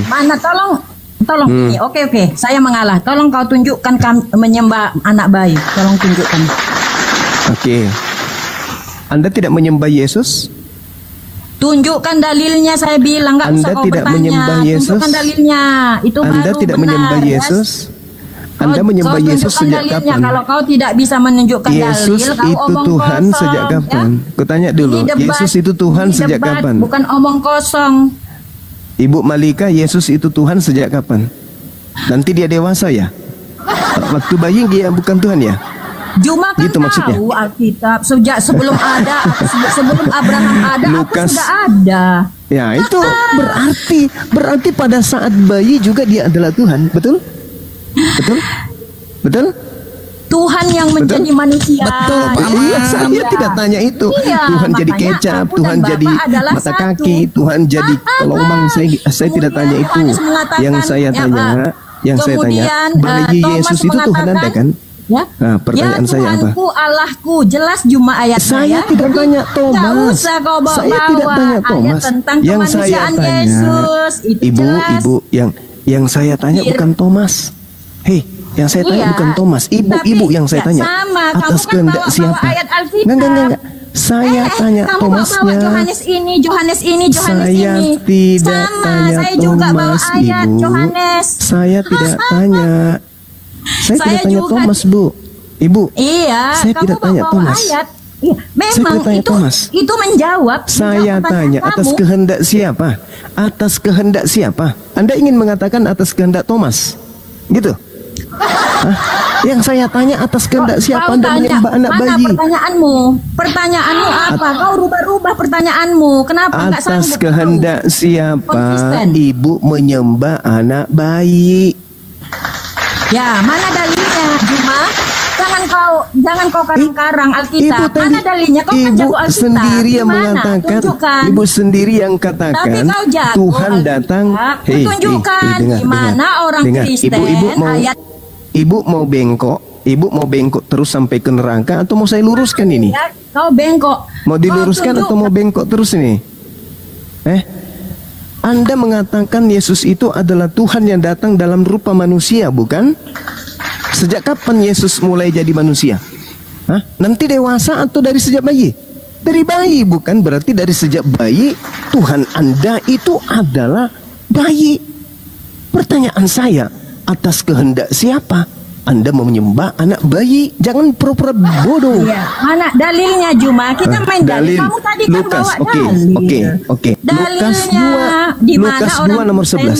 Mana tolong ini. Oke, saya mengalah. Tolong kau tunjukkan menyembah anak bayi. Tolong tunjukkan. Oke. Anda tidak menyembah Yesus? Tunjukkan dalilnya, saya bilang. Nggak usah kau tidak bertanya. Menyembah Yesus? Tunjukkan dalilnya. Itu Anda baru tidak benar, menyembah Yesus? Anda menyembah Yesus sejak dalilnya. kapan? Kalau kau tidak bisa menunjukkan Yesus dalil, kau itu omong Tuhan kosong, sejak kapan? Ya? Kutanya dulu, Yesus itu Tuhan sejak kapan? Bukan omong kosong. Ibu Malika, Yesus itu Tuhan sejak kapan? Nanti dia dewasa ya? Waktu bayi dia bukan Tuhan ya? Juma kan gitu maksudnya. tahu Alkitab sejak sebelum ada, sebelum Abraham ada, Lukas aku sudah ada. Ya itu berarti pada saat bayi juga dia adalah Tuhan, betul? Betul? Tuhan yang menjadi manusia. Betul, Pak. Iya, saya tidak tanya itu. Iya, Tuhan jadi kecap, Tuhan jadi mata kaki, Tuhan jadi kelomang. Saya tidak tanya itu. Yang saya tanya, bayi Yesus itu Tuhan Anda kan? Ya, nah, pertanyaan saya apa? Tuhanku, Allahku, jelas Juma ayatnya. Saya tidak tanya Thomas. Gak usah kau bawa saya tidak tanya Thomas. Tentang yang saya kemanusiaan tanya, Yesus, itu jelas. Ibu, yang saya tanya bukan Thomas. Hei, yang saya tanya bukan Thomas. Ibu yang saya tanya. Sama, atas kehendak siapa? Enggak. Saya tanya Thomasnya. Johannes ini. Saya tidak tanya saya juga bawa Thomas, ayat Ibu. Johannes. Saya tidak tanya. Saya tidak tanya juga, Thomas, Bu. Ibu. Iya, saya kamu tidak tanya Thomas. Ayat. Iya, memang itu menjawab. Saya tanya atas kehendak siapa? Atas kehendak siapa? Anda ingin mengatakan atas kehendak Thomas? Gitu? Hah? Yang saya tanya atas kehendak siapa Anda menyembah anak bayi? Pertanyaanmu apa? Kau rubah-rubah pertanyaanmu. Kenapa enggak sanggup? Atas kehendak siapa Ibu menyembah anak bayi? Ya, mana dalilnya, Juma? Jangan kau karang-karang Alkitab. Mana dalilnya? Kau kan jago Alkitab. Sendiri yang mengatakan. Ibu sendiri yang katakan. Tuhan datang. Tunjukkan gimana orang Kristen. Ibu mau bengkok terus sampai ke neraka atau mau saya luruskan ini? Ya, kau bengkok. Mau diluruskan atau mau bengkok terus ini? Anda mengatakan Yesus itu adalah Tuhan yang datang dalam rupa manusia, bukan? Sejak kapan Yesus mulai jadi manusia? Hah? Nanti dewasa atau dari sejak bayi? Dari bayi, bukan? Berarti dari sejak bayi Tuhan Anda itu adalah bayi. Pertanyaan saya, atas kehendak siapa Anda mau menyembah anak bayi? Jangan pura-pura bodoh. Ya, mana dalilnya, Juma? Kita main dalil. Kamu tadi kan Lukas, bawa Oke. Lukas 2 nomor 11.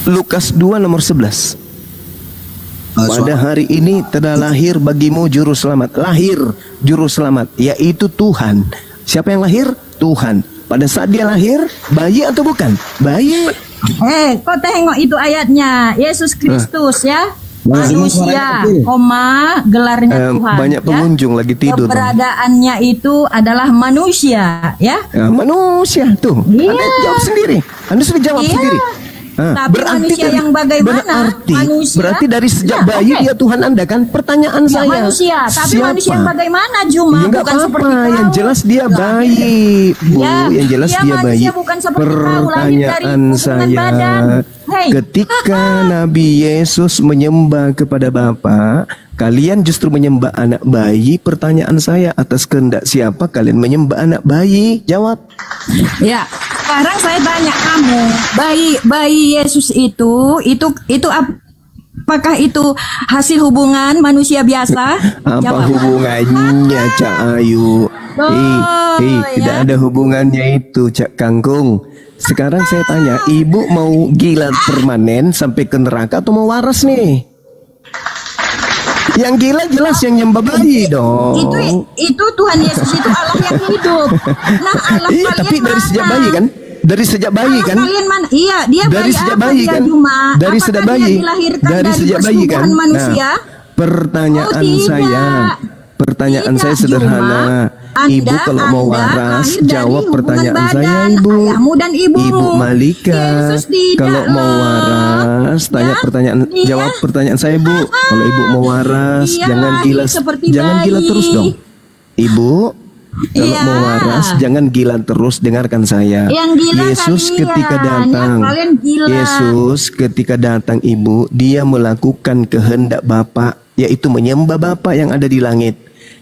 Lukas 2 nomor 11. Pada hari ini telah lahir bagimu juru selamat. Lahir juru selamat, yaitu Tuhan. Siapa yang lahir? Tuhan. Pada saat dia lahir, bayi atau bukan? Bayi. Kau tengok itu ayatnya. Yesus Kristus ya. Manusia, gelarnya Tuhan. Banyak pengunjung lagi tidur. Keberadaannya itu adalah manusia, ya. Manusia tuh. Anda jawab sendiri. Anda sudah jawab sendiri. Tapi manusia yang bagaimana? Berarti dari sejak bayi dia Tuhan Anda kan? Pertanyaan saya. Manusia, tapi manusia yang bagaimana, Juma? Ya, bukan seperti yang jelas dia bayi, Bu. Yang jelas dia bayi. Pertanyaan saya, ketika Nabi Yesus menyembah kepada Bapa, kalian justru menyembah anak bayi. Pertanyaan saya, atas kehendak siapa kalian menyembah anak bayi? Jawab. Ya, sekarang saya tanya kamu, bayi Yesus itu apakah itu hasil hubungan manusia biasa? Apa hubungannya, Cak Ayu? Tidak ada hubungannya itu, Cak Kangkung. Sekarang saya tanya, ibu mau gila permanen sampai ke neraka atau mau waras nih? Yang gila jelas yang nyembah bayi dong. Itu Tuhan Yesus itu Allah yang hidup. Nah, Allah tapi dari sejak bayi kan? Dari sejak bayi kan? Kalian mana? Iya, dia dari sejak bayi kan? Dari sejak bayi. Dari sejak bayi kan? Nah, pertanyaan saya sederhana. Ibu kalau mau waras, jawab pertanyaan saya, Ibu. Ibu Malika, kalau mau waras, jawab pertanyaan saya, Bu. Kalau Ibu mau waras, jangan gila terus dong. Ibu, Kalau Iya. mau waras jangan gila terus, dengarkan saya. Yang gila Yesus kalian, ketika yang datang, kalian gila. Yesus ketika datang Ibu, dia melakukan kehendak Bapa, yaitu menyembah Bapa yang ada di langit.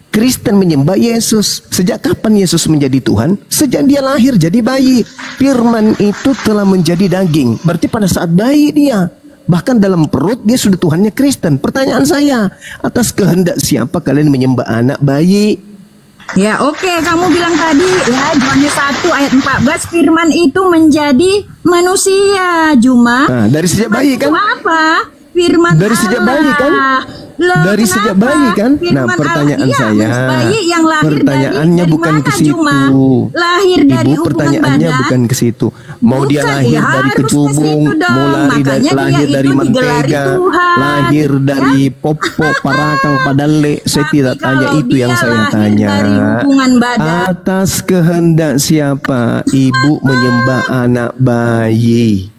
Kristen menyembah Yesus. Sejak kapan Yesus menjadi Tuhan? Sejak dia lahir jadi bayi. Firman itu telah menjadi daging. Berarti pada saat bayi dia. Bahkan dalam perut dia sudah Tuhannya Kristen. Pertanyaan saya, atas kehendak siapa kalian menyembah anak bayi? Ya oke, kamu bilang tadi ya Yohanes 1 ayat 14 firman itu menjadi manusia, Juma. Nah, dari sejak bayi Itu kan? apa? Firman Dari sejak bayi kan? Loh, Dari sejak kenapa? bayi kan? Nah, Firman pertanyaan Allah, saya, iya, bayi yang lahir pertanyaannya dari bukan mana, ke situ. Juma? Lahir dari Ibu, hubungan pertanyaannya badan. bukan ke situ. Mau dia Bukan, lahir ya dari harus ke kecubung, situ dong. mau Makanya dia lahir dari itu digelari mentega, Tuhan. lahir dari popo, parakang, padale. Saya Tapi tidak tanya kalau itu yang dia saya lahir tanya. dari hubungan badan. Atas kehendak siapa ibu menyembah anak bayi?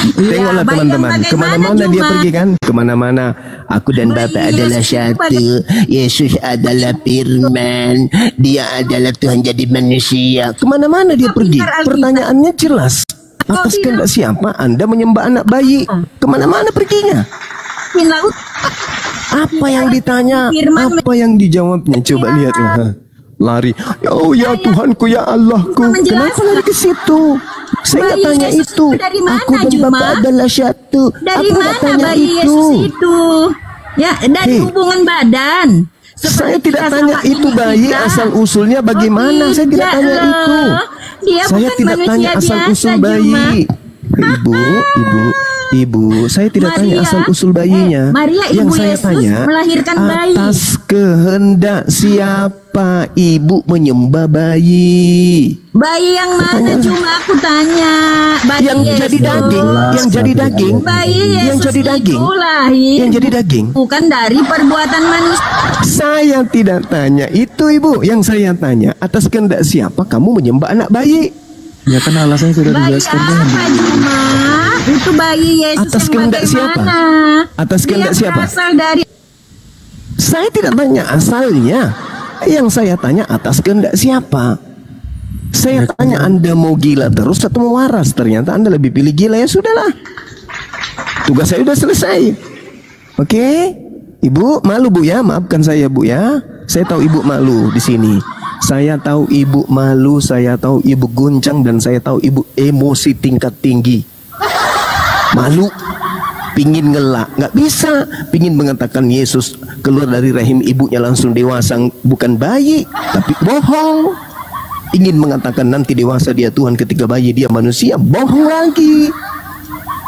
Tengoklah bayi teman-teman, yang bagaimana, kemana-mana dia Juma? pergi kan? Kemana-mana. Aku dan Bayi Bapa adalah Yesus satu. Yesus adalah firman. Dia adalah Tuhan jadi manusia. Kemana-mana dia Kok pergi. pintar Alkitab? Pertanyaannya jelas. Atas bilang- kehendak siapa Anda menyembah anak bayi? Kemana-mana perginya. Di laut. Apa yang ditanya? Firman Apa yang dijawabnya? Coba lihat. Lari. Oh ya Tuhanku, ya Allahku. Menjelaskan. Kenapa lari ke situ? Saya nggak Bayi tanya Yesus itu. itu dari mana, Aku dan Juma? Bapa adalah satu. Dari Aku nggak mana tanya bayi itu. Yesus itu? Ya, dari Hei. hubungan badan. Saya Seperti tidak kita tanya sama itu ini bayi kita. asal usulnya bagaimana. Oh, Saya tidak tidak tanya loh. itu. Dia Saya bukan tidak tanya manusia asal biasa, usul Juma. bayi. Ibu, saya tidak tanya Maria, asal usul bayinya. Maria, Yang ibu saya Yesus tanya, melahirkan bayi. atas kehendak siapa ibu menyembah bayi? Bayi yang mana cuma aku tanya? Bayi Yang Yesus. jadi daging, yang jadi daging, Bayi Yesus yang jadi daging, itu lahir yang jadi daging. bukan dari perbuatan manusia. Saya tidak tanya itu ibu. Yang saya tanya, atas kehendak siapa kamu menyembah anak bayi? Ya kan alasannya sudah Bayi dijelaskan apa tadi. Juma? Itu bayi Yesus Atas yang kehendak bagaimana? siapa? Atas kehendak Dia siapa? berasal dari Saya tidak tanya asalnya. Yang saya tanya atas kehendak siapa? Saya tanya Anda mau gila terus atau mau waras? Ternyata Anda lebih pilih gila, ya sudahlah. Tugas saya sudah selesai. Oke? Ibu malu Bu ya, maafkan saya Bu ya. Saya tahu Ibu malu di sini. Saya tahu Ibu malu, saya tahu Ibu guncang, dan saya tahu Ibu emosi tingkat tinggi. Malu, pingin ngelak, nggak bisa. Pingin mengatakan Yesus keluar dari rahim ibunya langsung dewasa, bukan bayi, tapi bohong. Ingin mengatakan nanti dewasa dia Tuhan, ketika bayi dia manusia, bohong lagi.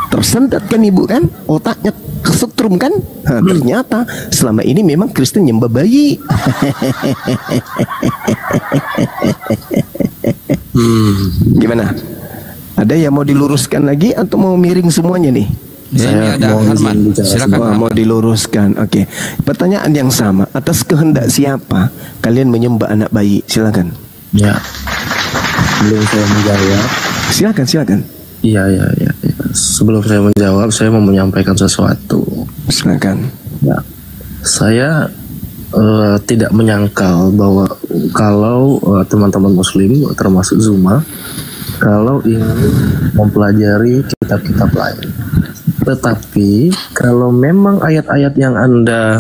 Tersendat kan ibu kan, otaknya kesetrum kan. Ternyata selama ini memang Kristen nyembah bayi. Gimana? Ada yang mau diluruskan lagi atau mau miring semuanya nih? Ya, ini ada mau Harman. izin bicara Silakan. Oh, mau diluruskan. Oke. Pertanyaan yang sama. Atas kehendak siapa kalian menyembah anak bayi? Silakan. Ya. Sebelum saya menjawab, Silakan. iya. Sebelum saya menjawab, saya mau menyampaikan sesuatu. Silakan. Ya. Saya tidak menyangkal bahwa kalau teman-teman Muslim, termasuk Zuma, kalau ingin mempelajari kitab-kitab lain. Tetapi kalau memang ayat-ayat yang Anda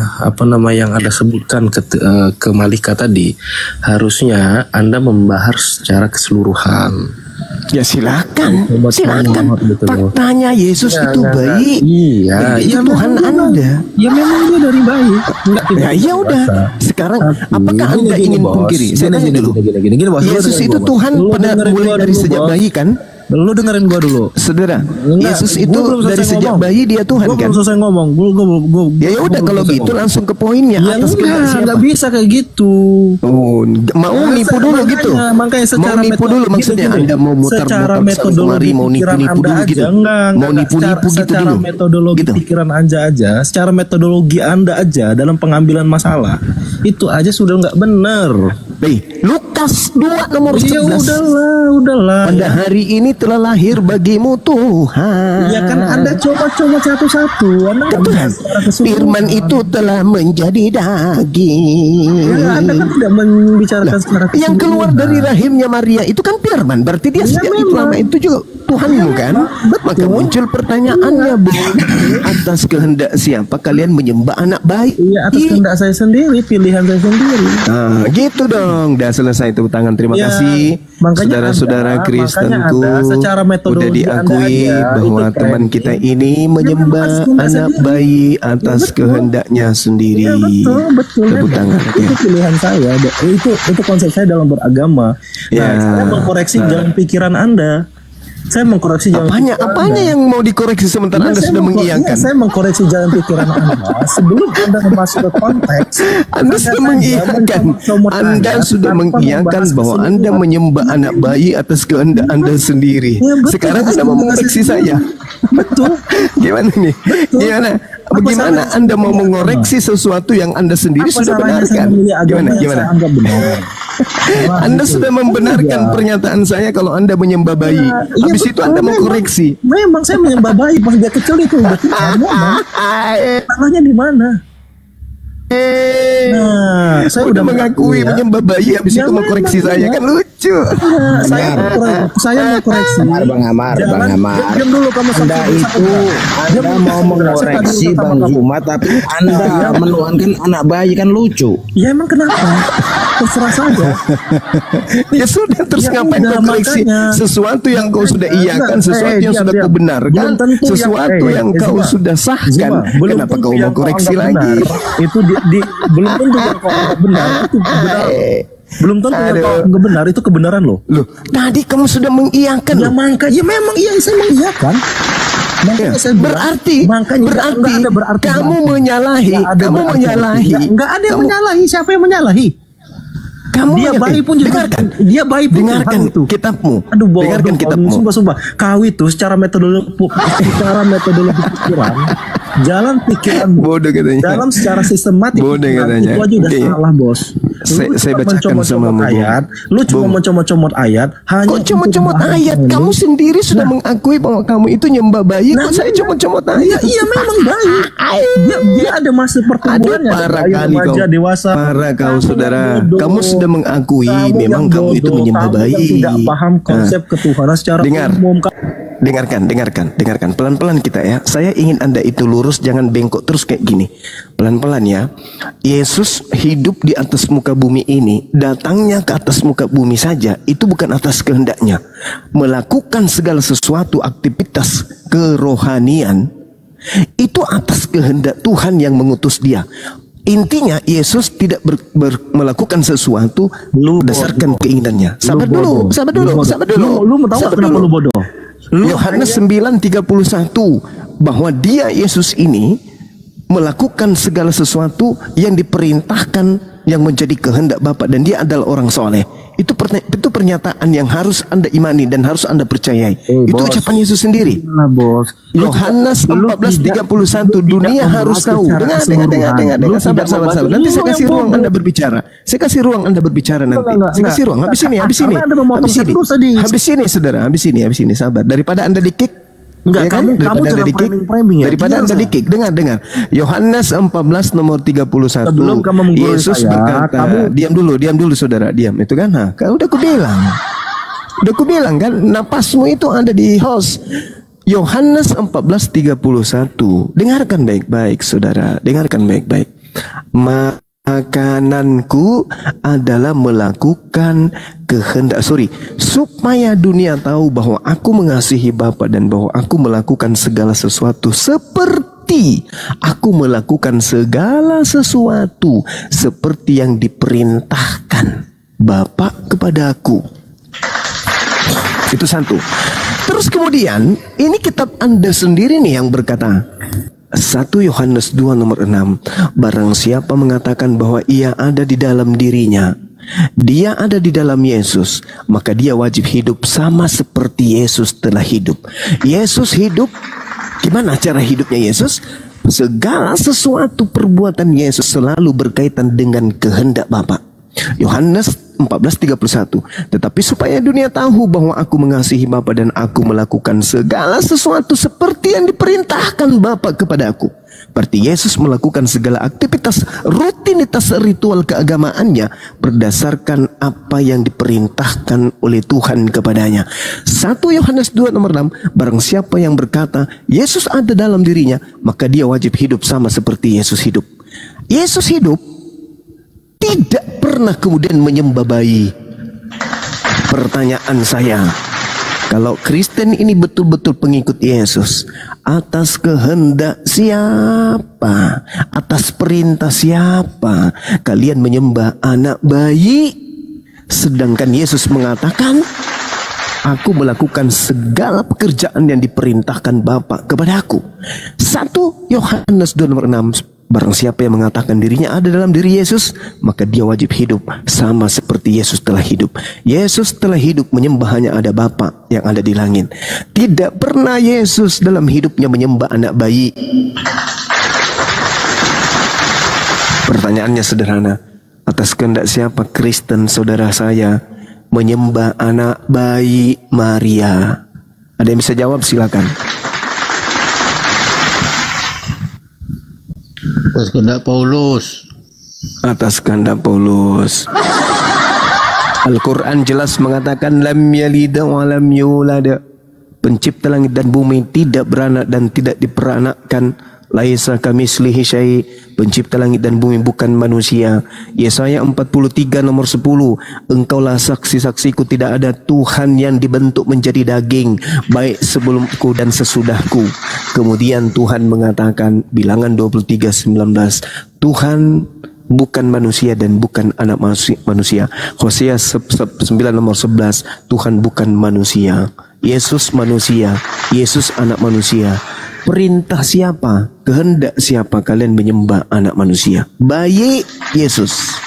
yang Anda sebutkan ke Malika tadi, harusnya Anda membahas secara keseluruhan. Ya silakan. Umat Silakan. Muhammad gitu loh. Faktanya Yesus itu bayi. Iya, Itu iya, Tuhan memang Anda. Ya memang dia dari bayi. Enggak Ya iya udah. Sekarang apakah Anda ingin pungkiri? Saya tanya dulu. Gini, bos. Yesus itu Tuhan pada mulai dari sejak bayi kan? Lu dengerin gua dulu. Saudara, Enggak, Yesus gua itu belum dari selesai sejak ngomong. bayi dia Tuhan Gua kan? belum selesai ngomong. Ya udah kalau gitu langsung ke poinnya. Ya Atas kehendak enggak siapa? bisa kayak gitu. Oh, mau nipu dulu gitu. Makanya secara mau nipu dulu maksudnya Anda mau mutar secara kemari metodologi mau pikiran nipu-nipu Anda dulu aja, gitu. enggak, Mau nipu-nipu gitu secara dulu. metodologi Gitu. pikiran Anda aja, secara metodologi Anda aja dalam pengambilan masalah itu aja sudah nggak benar. Lukas 2 nomor 11. Ya udahlah. Pada hari ini telah lahir bagimu Tuhan. Ya kan Anda coba-coba satu-satu. Anda nggak bisa Tuhan, secara keseluruhan. firman itu telah menjadi daging. Ya, Anda kan tidak membicarakan secara keseluruhan. Yang keluar dari rahimnya Maria itu kan firman. Berarti dia sejak itu lama itu juga Tuhanmu kan? Maka muncul pertanyaannya, Bu. Atas kehendak siapa kalian menyembah anak bayi? Iya, atas kehendak saya sendiri, pilihan saya sendiri. Nah, gitu dong. Udah selesai tepuk tangan. Terima Ya, kasih makanya saudara-saudara Anda- Kristenku. makanya Anda secara metodologi Udah diakui Anda aja, bahwa itu teman keren. kita ini menyembah atas kehendak anak sendiri. bayi atas Ya, betul. kehendaknya sendiri. Ya, betul. Tepuk Ya, tangan. itu pilihan saya. Itu konsep saya dalam beragama. Nah, Ya. saya mengkoreksi jalan pikiran Anda. Saya mengkoreksi jalan Apanya pikiran apanya Anda. yang mau dikoreksi sementara Anda Saya sudah mengiyakan? Saya mengkoreksi jalan pikiran Anda sebelum Anda masuk ke konteks. Anda sudah saja mengiyakan. mencomot Anda ayat sudah tanpa mengiyakan membahas bahwa keseluruhan. Anda menyembah anak bayi atas kehendak Anda sendiri. Ya, betul. Sekarang Anda mau mengoreksi saya. Betul. Gimana nih? Gimana? Bagaimana salahnya Anda mau saya memilih mengoreksi sesuatu yang Anda sendiri Apa sudah salahnya saya benarkan? memilih agama Gimana? yang Gimana? saya anggap benar? Anda sudah membenarkan Iya. pernyataan saya kalau Anda menyembah bayi. Iya, Habis itu betul. Anda mau Memang- koreksi. Memang saya menyembah bayi pas dia kecil itu udah memang. Salahnya di mana? Nah, saya udah mengakui ya. menyembah bayi, habis Ya, itu mau koreksi memang, saya ya. kan lucu. Nah, saya mau koreksi. Bang Amar. Diam dulu kamu Anda itu Anda mau mengoreksi Bang Zuma, tapi Anda menuhankan anak bayi kan lucu. Ya emang kenapa? Terserah saja. Ya sudah, terus Ya ngapain udah, kau koreksi makanya. sesuatu yang kau sudah iyakan, sesuatu yang sudah kau benarkan, Belum tentu sesuatu yang kau Zuma, sudah sahkan. Zuma, belum Kenapa tentu kau yang mau koreksi anggap lagi? benar, itu belum tentu yang kau anggap benar itu benar. Belum tentu yang kau anggap benar itu kebenaran loh. Loh, tadi kamu sudah mengiyakan. Ya makanya memang iya saya mengiyakan. Makanya Ya, saya bilang, berarti makanya nggak ada berarti kamu berarti. menyalahi, Nggak ada kamu berarti. menyalahi. Nggak ada yang Kamu- menyalahi. Siapa yang menyalahi? Kamu Dia bayi pun juga dengarkan. dia bayi pun Dengarkan Tuhan itu. kitabmu. Aduh, bodoh, Dengarkan kitabmu. Sumpah. Kau itu secara metodologi pikiran, jalan pikiranmu, Bodoh katanya. dalam secara sistematik Bodoh pikiran, katanya. itu aja udah Oke. salah, bos. Saya bacakan mencomot-comot sama Bung. ayat, lu cuma Bung. mencomot-comot ayat, hanya Kok comot-comot untuk ayat? bahan Kamu ini. sendiri sudah mengakui bahwa kamu itu nyembah bayi. Nah, Kok saya comot-comot Iya, ayat? iya memang baik. Dia ada masa Aduh, pertumbuhannya. parah Bayi, kali kau. remaja, dewasa. Parah kau, Kamu saudara. yang bodoh. Kamu sudah mengakui memang yang kamu itu bodoh. menyembah Kamu yang bayi. tidak paham konsep ketuhanan secara Dengar. umum. Dengarkan. Pelan-pelan kita ya. Saya ingin Anda itu lurus, jangan bengkok terus kayak gini. Pelan-pelan ya. Yesus hidup di atas muka bumi ini, datangnya ke atas muka bumi saja, itu bukan atas kehendaknya. Melakukan segala sesuatu aktivitas kerohanian, itu atas kehendak Tuhan yang mengutus dia. Intinya Yesus tidak melakukan sesuatu berdasarkan keinginannya. Sabar dulu. Lu mau tahu kenapa lu bodoh? Yohanes 9:31 bahwa dia Yesus ini melakukan segala sesuatu yang diperintahkan yang menjadi kehendak Bapa, dan dia adalah orang soleh. Itu pernyataan yang harus Anda imani dan harus Anda percayai. Itu bos. ucapan Yesus sendiri. Nah, bos. Yohanes 14:31 dunia harus tahu. Dengar. Sabar. Nanti saya kasih ruang Anda berbicara. Saya kasih ruang Anda berbicara nanti. Saya kasih ruang. Habis ini. Karena Anda memotong saya terus tadi. Habis ini, saudara. Habis ini. Sabar. Daripada Anda di-kick. Enggak, Ya kan? kamu Daripada Anda jangan di-kick. framing ya. Daripada Anda Dengar, di-kick. Dengar. Yohanes 14 nomor 31. Sebelum kamu menggurui Yesus saya, berkata, diam dulu saudara, diam. Itu kan, kan udah aku bilang kan, napasmu itu ada di host. Yohanes 14:31. Dengarkan baik-baik saudara, dengarkan baik-baik. Makananku adalah melakukan kehendak, supaya dunia tahu bahwa aku mengasihi Bapa dan bahwa aku melakukan segala sesuatu seperti aku melakukan segala sesuatu seperti yang diperintahkan Bapa kepada aku. Itu satu. Terus kemudian ini kitab Anda sendiri nih yang berkata, 1 Yohanes 2 nomor 6, barang siapa mengatakan bahwa ia ada di dalam dirinya, dia ada di dalam Yesus, maka dia wajib hidup sama seperti Yesus telah hidup. Yesus hidup, gimana cara hidupnya Yesus? Segala sesuatu perbuatan Yesus selalu berkaitan dengan kehendak Bapa. Yohanes 14:31. Tetapi supaya dunia tahu bahwa aku mengasihi Bapa dan aku melakukan segala sesuatu seperti yang diperintahkan Bapa kepada aku. Berarti Yesus melakukan segala aktivitas rutinitas ritual keagamaannya berdasarkan apa yang diperintahkan oleh Tuhan kepadanya. 1 Yohanes 2 nomor 6, barang siapa yang berkata Yesus ada dalam dirinya, maka dia wajib hidup sama seperti Yesus hidup. Yesus hidup tidak pernah kemudian menyembah bayi. Pertanyaan saya, kalau Kristen ini betul-betul pengikut Yesus, atas kehendak siapa, atas perintah siapa kalian menyembah anak bayi? Sedangkan Yesus mengatakan, aku melakukan segala pekerjaan yang diperintahkan Bapa kepada aku. 1 Yohanes 2 nomor 6, barang siapa yang mengatakan dirinya ada dalam diri Yesus, maka dia wajib hidup sama seperti Yesus telah hidup. Yesus telah hidup menyembah hanya ada Bapa yang ada di langit. Tidak pernah Yesus dalam hidupnya menyembah anak bayi. Pertanyaannya sederhana, atas kehendak siapa Kristen saudara saya menyembah anak bayi Maria? Ada yang bisa jawab? Silakan. Atas kehendak Paulus. Atas kehendak Paulus. Al-Quran jelas mengatakan lam yalida wa lam yulada. Pencipta langit dan bumi tidak beranak dan tidak diperanakkan. Laisa kamitslihi syai'. Pencipta langit dan bumi bukan manusia. Yesaya 43 nomor 10, engkaulah saksi-saksiku, tidak ada Tuhan yang dibentuk menjadi daging, baik sebelumku dan sesudahku. Kemudian Tuhan mengatakan, Bilangan 23:19, Tuhan bukan manusia dan bukan anak manusia. Hosea 9 nomor 11, Tuhan bukan manusia. Yesus manusia, Yesus anak manusia. Perintah siapa, kehendak siapa kalian menyembah anak manusia? Bayi Yesus.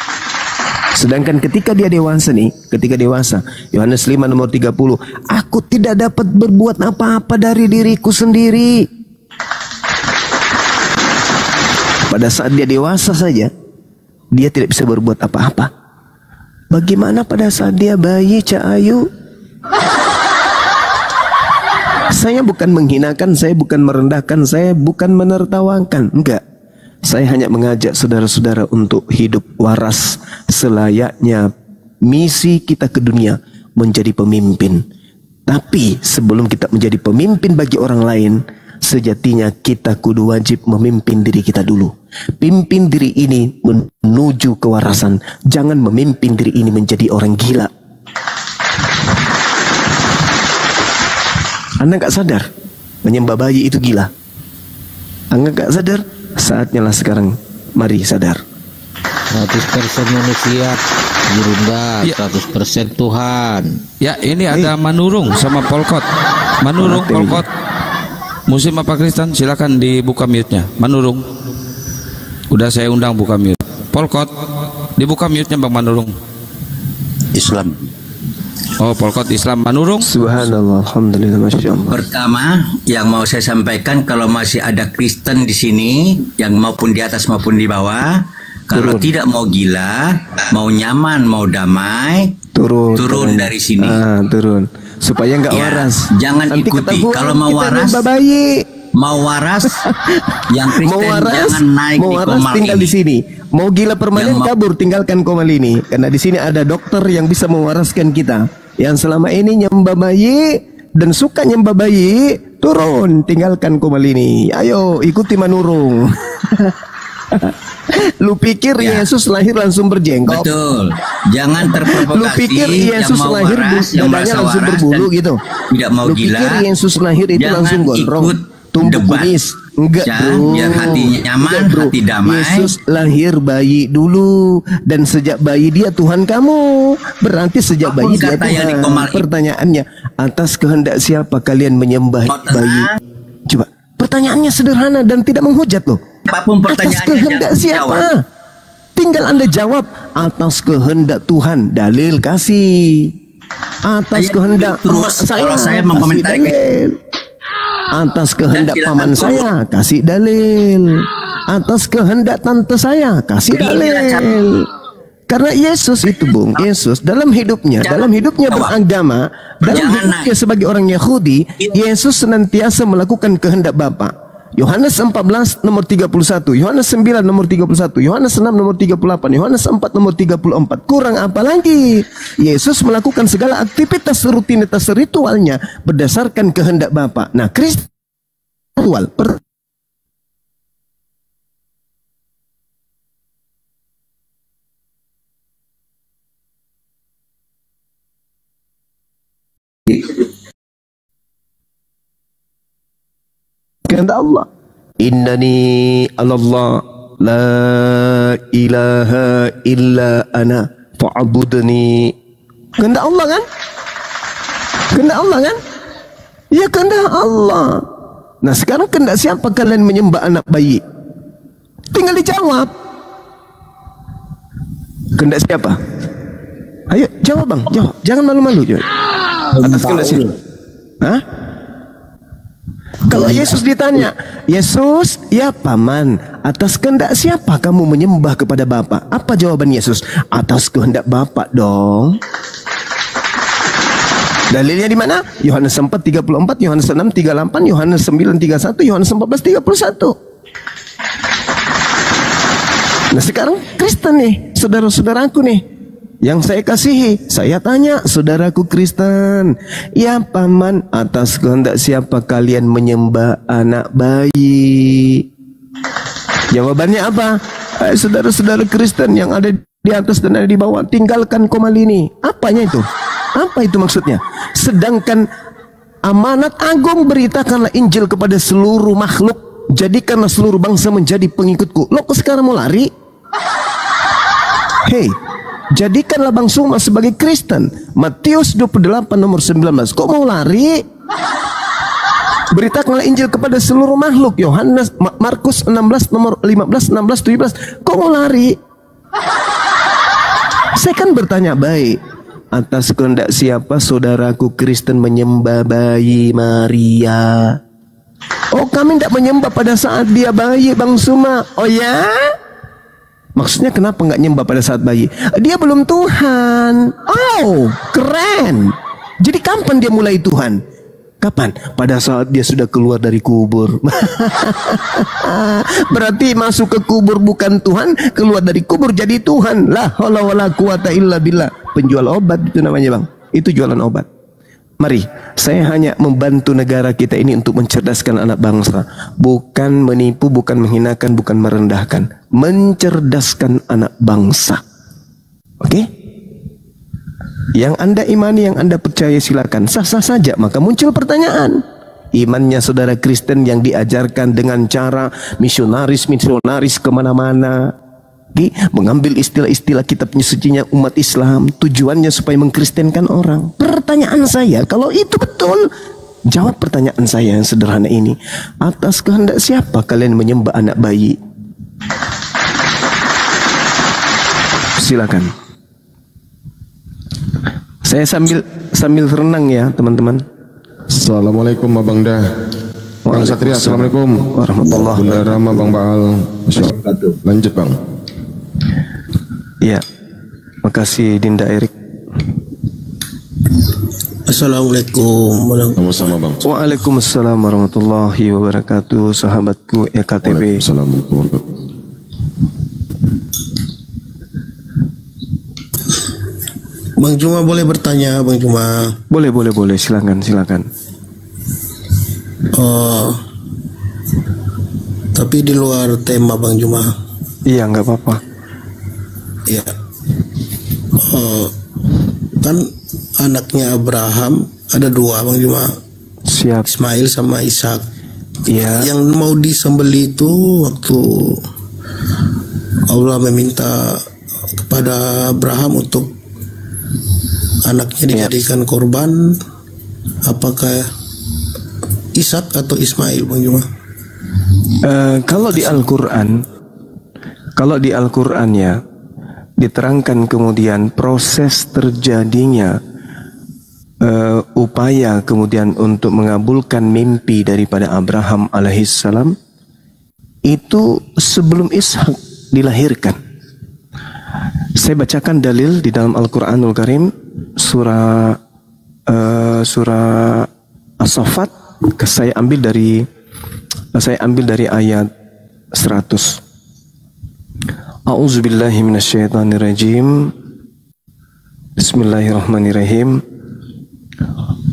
Sedangkan ketika dia dewasa nih, ketika dewasa, Yohanes 5 nomor 30, aku tidak dapat berbuat apa-apa dari diriku sendiri. Pada saat dia dewasa saja, dia tidak bisa berbuat apa-apa. Bagaimana pada saat dia bayi, Cak Ayu? Saya bukan menghinakan, saya bukan merendahkan, saya bukan menertawakan. Enggak. Saya hanya mengajak saudara-saudara untuk hidup waras selayaknya misi kita ke dunia, menjadi pemimpin. Tapi sebelum kita menjadi pemimpin bagi orang lain, sejatinya kita kudu wajib memimpin diri kita dulu. Pimpin diri ini menuju kewarasan. Jangan memimpin diri ini menjadi orang gila. Anda gak sadar menyembah bayi itu gila? Anda gak sadar? Saatnya lah sekarang. Mari sadar. 100% manusia, Yunda, 100% Tuhan. Ya, ini ada Manurung sama Polkot. Manurung, Polkot. Muslim apa Kristen? Silakan dibuka mute-nya. Manurung. Udah saya undang buka mute. Polkot, dibuka mute-nya Bang Manurung. Islam. Oh, Polkot Islam. Manurung. Subhanallah, alhamdulillah, masya Allah. Pertama, yang mau saya sampaikan, kalau masih ada Kristen di sini, yang maupun di atas maupun di bawah, kalau tidak mau gila, mau nyaman, mau damai, turun dari sini. Turun. Supaya nggak waras. Jangan nanti ikuti. Kalau mau waras, yang Kristen jangan naik di Komal tinggal ini. di sini. Mau gila permanen kabur, tinggalkan Komal ini. Karena di sini ada dokter yang bisa mewaraskan kita. Yang selama ini nyembah bayi dan suka nyembah bayi, turun, tinggalkan Komal ini. Ayo ikuti Manurung. Lu pikir Yesus lahir langsung berjenggot? Betul. Jangan terprovokasi. Lu pikir Yesus lahir dadanya langsung berbulu gitu? Tidak mau Lu gila. pikir Yesus lahir itu langsung gondrong, tumbuh kumis? Enggak, bro. Biar hatinya nyaman, Enggak, bro. hati damai. Yesus lahir bayi dulu, dan sejak bayi dia Tuhan kamu. Berarti sejak bayi dia Tuhan. Pertanyaannya, atas kehendak siapa kalian menyembah bayi? Coba, pertanyaannya sederhana dan tidak menghujat loh. Apapun Atas kehendak siapa? Tinggal Anda jawab. Atas kehendak Tuhan. Dalil kasih. Atas kehendak saya mengomentari dalil. Atas kehendak paman saya, kasih dalil. Atas kehendak tante saya, kasih dalil. Karena Yesus itu, Bung, Yesus dalam hidupnya beragama, dalam hidupnya sebagai orang Yahudi, Yesus senantiasa melakukan kehendak Bapa. Yohanes 14 nomor 31, Yohanes 9 nomor 31, Yohanes 6 nomor 38, Yohanes 4 nomor 34. Kurang apa lagi? Yesus melakukan segala aktivitas rutinitas ritualnya berdasarkan kehendak Bapa. Nah, Kristus ritual kehendak Allah. Innani Allah la ilaha illa ana fa'budni. Kehendak Allah kan? Kehendak Allah kan? Ya, kehendak Allah. Nah, sekarang kehendak siapa kalian menyembah anak bayi? Tinggal dijawab. Kehendak siapa? Ayo jawab, Bang, jawab. Jangan malu-malu, jawab. Atas kehendak siapa? Hah? Kalau Yesus ditanya, Yesus, ya Paman, atas kehendak siapa kamu menyembah kepada Bapa? Apa jawaban Yesus? Atas kehendak Bapa dong. Dalilnya di mana? Yohanes 4:34, Yohanes 6:38, Yohanes 9:31, Yohanes 14:31. Nah, sekarang Kristen nih, saudara-saudaraku nih, yang saya kasihi, saya tanya saudaraku Kristen, ya Paman, atas kehendak siapa kalian menyembah anak bayi? Jawabannya apa? Saudara-saudara Kristen yang ada di atas dan ada di bawah, tinggalkan komal ini. Apanya itu? Apa itu maksudnya? Sedangkan amanat agung, beritakanlah Injil kepada seluruh makhluk, jadikanlah seluruh bangsa menjadi pengikutku. Lo kok sekarang mau lari? Hei, jadikanlah Bang Suma sebagai Kristen. Matius 28 nomor 19. Kok mau lari? Beritakanlah Injil kepada seluruh makhluk. Yohanes, Markus 16 nomor 15, 16, 17. Kok mau lari? Saya kan bertanya baik. Atas kehendak siapa saudaraku Kristen menyembah bayi Maria? Oh, kami tidak menyembah pada saat dia bayi, Bang Suma. Oh ya? Maksudnya kenapa nggak nyembah pada saat bayi? Dia belum Tuhan. Oh, keren. Jadi kapan dia mulai Tuhan? Kapan? Pada saat dia sudah keluar dari kubur. Berarti masuk ke kubur bukan Tuhan, keluar dari kubur jadi Tuhan. La haula wala quwata illa billah. Penjual obat itu namanya, Bang. Itu jualan obat. Mari, saya hanya membantu negara kita ini untuk mencerdaskan anak bangsa. Bukan menipu, bukan menghinakan, bukan merendahkan. Mencerdaskan anak bangsa. Oke? Yang Anda imani, yang Anda percaya silakan. Sah-sah saja. Maka muncul pertanyaan. Imannya saudara Kristen yang diajarkan dengan cara misionaris kemana-mana. Mengambil istilah-istilah kitabnya sucinya umat Islam, tujuannya supaya mengkristenkan orang. Pertanyaan saya, kalau itu betul, jawab pertanyaan saya yang sederhana ini. Atas kehendak siapa kalian menyembah anak bayi? Silakan. Saya sambil renang ya, teman-teman. Assalamualaikum Abang Dah. Bang Satria, assalamualaikum warahmatullahi wabarakatuh. Bunda Rama, Bang Baal. Lanjut, Bang. Ya, makasih Dinda Erik. Assalamualaikum Sama-sama, Bang. Waalaikumsalam warahmatullahi wabarakatuh. Sahabatku EKTB. Assalamualaikum warahmatullahi wabarakatuh. Bang Juma, boleh bertanya, Bang Juma? Boleh, silakan. Tapi di luar tema, Bang Juma. Iya, nggak apa-apa. Ya, kan anaknya Abraham ada dua, Bang Juma. Siap. Ismail sama Ishak. Iya. Yang mau disembelih itu waktu Allah meminta kepada Abraham untuk anaknya dijadikan korban, apakah Ishak atau Ismail, Bang Juma? Kalau di Al-Quran ya diterangkan kemudian proses terjadinya upaya kemudian untuk mengabulkan mimpi daripada Abraham alaihissalam itu sebelum Ishak dilahirkan. Saya bacakan dalil di dalam Al-Quranul Karim surah As-Saffat. Saya ambil dari ayat 100. A'udzubillahi minasyaitonirrajim. Bismillahirrahmanirrahim.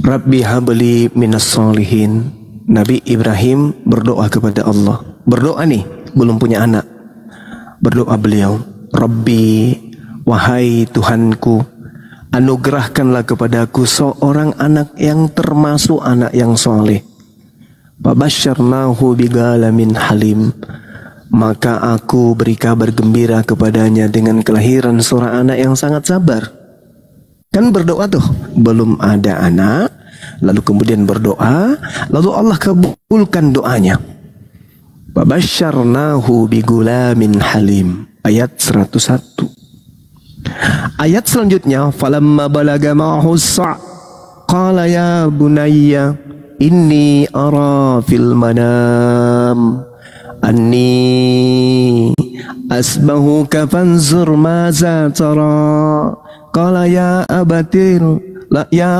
Rabbi habli minas solihin. Nabi Ibrahim berdoa kepada Allah. Berdoa nih, belum punya anak. Berdoa beliau, Rabbi, wahai Tuhanku, anugerahkanlah kepadaku seorang anak yang termasuk anak yang soleh. Fabasyarnahu bigalamin halim. Maka aku beri kabar gembira kepadanya dengan kelahiran seorang anak yang sangat sabar. Kan berdoa tuh, belum ada anak, lalu kemudian berdoa, lalu Allah kabulkan doanya. Fabasyarnahu bigulamin halim. Ayat 101. Ayat selanjutnya, falamma balaga ma'ahu sa' qala ya bunayya inni ara fil manam anni asbahuka fanzur maza tara. Qala ya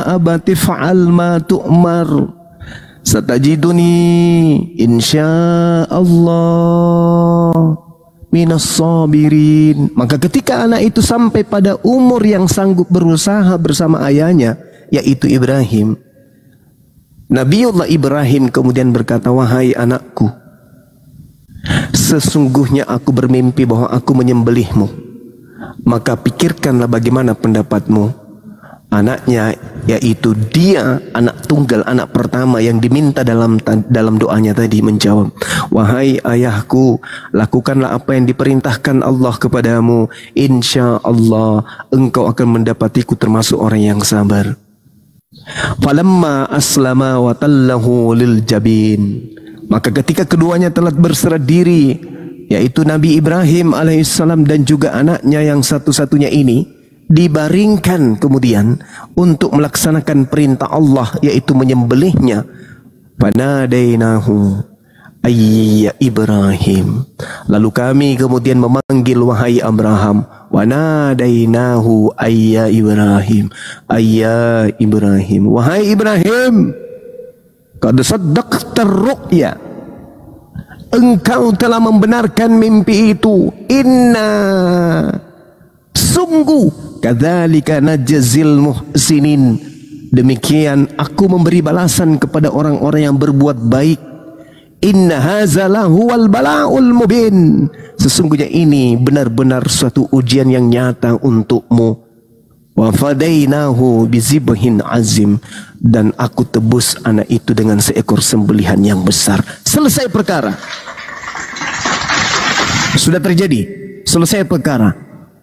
abati fa'al ma tu'mar satajiduni insyaallah minas sabirin. Maka ketika anak itu sampai pada umur yang sanggup berusaha bersama ayahnya, yaitu Ibrahim, Nabiullah Ibrahim kemudian berkata, wahai anakku, sesungguhnya aku bermimpi bahwa aku menyembelihmu. Maka pikirkanlah bagaimana pendapatmu. Anaknya, yaitu dia anak tunggal, anak pertama yang diminta dalam doanya tadi, menjawab, wahai ayahku, lakukanlah apa yang diperintahkan Allah kepadamu. Insya Allah engkau akan mendapatiku termasuk orang yang sabar. Falamma aslama wa tallahu lil jabin. Maka ketika keduanya telah berserah diri, yaitu Nabi Ibrahim alaihissalam dan juga anaknya yang satu-satunya ini, dibaringkan kemudian untuk melaksanakan perintah Allah, yaitu menyembelihnya. Panadainahu ayya Ibrahim. Lalu kami kemudian memanggil wahai Abraham. Wanadainahu ayya Ibrahim. Ayya Ibrahim. Wahai Ibrahim, qad saddaqta ru'ya. Engkau telah membenarkan mimpi itu. Inna, sungguh, kadzalika najzil muhsinin. Demikian aku memberi balasan kepada orang-orang yang berbuat baik. Inna hadza lahuwal bala'ul mubin. Sesungguhnya ini benar-benar suatu ujian yang nyata untukmu. Wa fadainahu bizibhin azim. Dan aku tebus anak itu dengan seekor sembelihan yang besar. Selesai perkara. Sudah terjadi. Selesai perkara.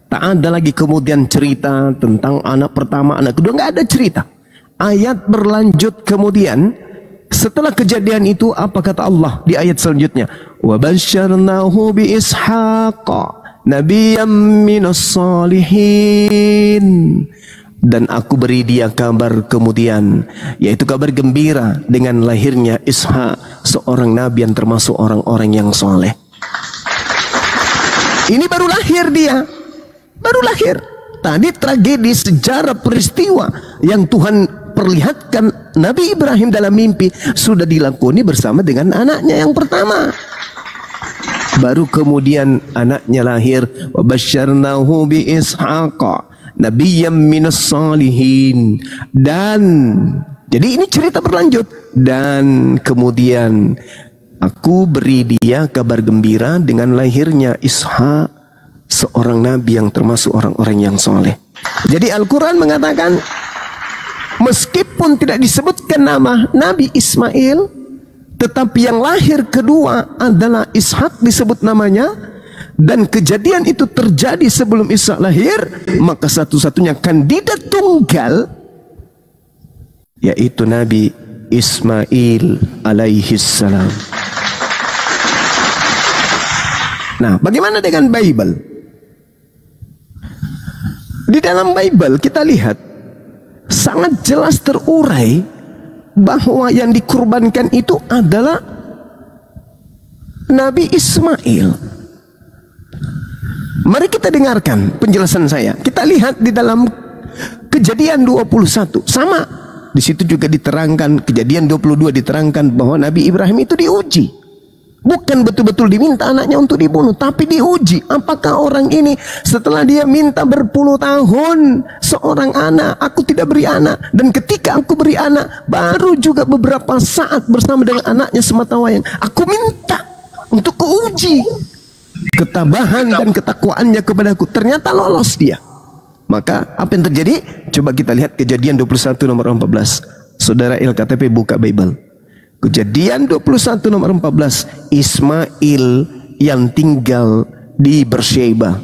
Tak ada lagi kemudian cerita tentang anak pertama, anak kedua. Nggak ada cerita. Ayat berlanjut kemudian. Setelah kejadian itu, apa kata Allah di ayat selanjutnya? Wa basyarnahu bi Ishaqa nabiyyam minas salihin. Dan aku beri dia kabar kemudian, yaitu kabar gembira dengan lahirnya Ishak, seorang nabi yang termasuk orang-orang yang soleh. Ini baru lahir dia. Baru lahir. Tadi tragedi sejarah peristiwa yang Tuhan perlihatkan Nabi Ibrahim dalam mimpi sudah dilakoni bersama dengan anaknya yang pertama. Baru kemudian anaknya lahir. Wa basyarnahu bi Ishaqa nabiyyam minas salihin. Dan jadi ini cerita berlanjut. Dan kemudian aku beri dia kabar gembira dengan lahirnya Ishak, seorang nabi yang termasuk orang-orang yang soleh. Jadi Al-Quran mengatakan, meskipun tidak disebutkan nama Nabi Ismail, tetapi yang lahir kedua adalah Ishak disebut namanya. Dan kejadian itu terjadi sebelum Ishak lahir. Maka satu-satunya kandidat tunggal yaitu Nabi Ismail alaihissalam. Nah, bagaimana dengan Bible? Di dalam Bible kita lihat sangat jelas terurai bahwa yang dikurbankan itu adalah Nabi Ismail. Mari kita dengarkan penjelasan saya. Kita lihat di dalam Kejadian 21 sama. Di situ juga diterangkan, Kejadian 22 diterangkan bahwa Nabi Ibrahim itu diuji. Bukan betul-betul diminta anaknya untuk dibunuh, tapi diuji. Apakah orang ini setelah dia minta berpuluh tahun seorang anak, aku tidak beri anak. Dan ketika aku beri anak, baru juga beberapa saat bersama dengan anaknya sematawayang, aku minta untuk keuji ketabahan dan ketakwaannya kepadaku. Ternyata lolos dia. Maka apa yang terjadi? Coba kita lihat Kejadian 21 nomor 14. Saudara LKTP buka Bible. Kejadian 21 nomor 14, Ismail yang tinggal di Beersheba.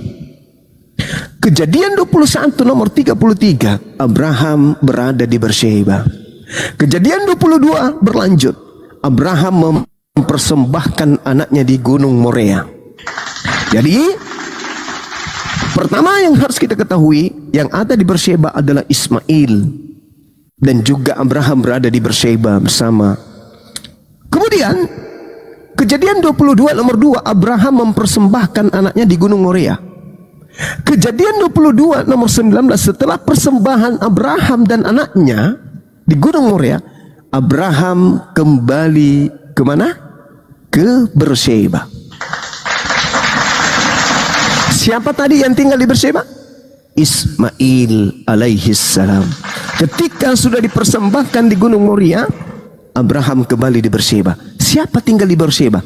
Kejadian 21 nomor 33, Abraham berada di Beersheba. Kejadian 22 berlanjut, Abraham mempersembahkan anaknya di Gunung Moria. Jadi pertama yang harus kita ketahui, yang ada di Beersheba adalah Ismail, dan juga Abraham berada di Beersheba bersama. Kemudian Kejadian 22 nomor 2, Abraham mempersembahkan anaknya di Gunung Moria. Kejadian 22 nomor 19, setelah persembahan Abraham dan anaknya di Gunung Moria, Abraham kembali kemana? Ke Beersheba. Siapa tadi yang tinggal di Beersheba? Ismail alaihissalam. Ketika sudah dipersembahkan di Gunung Moria, Abraham kembali di Beersheba. Siapa tinggal di Beersheba?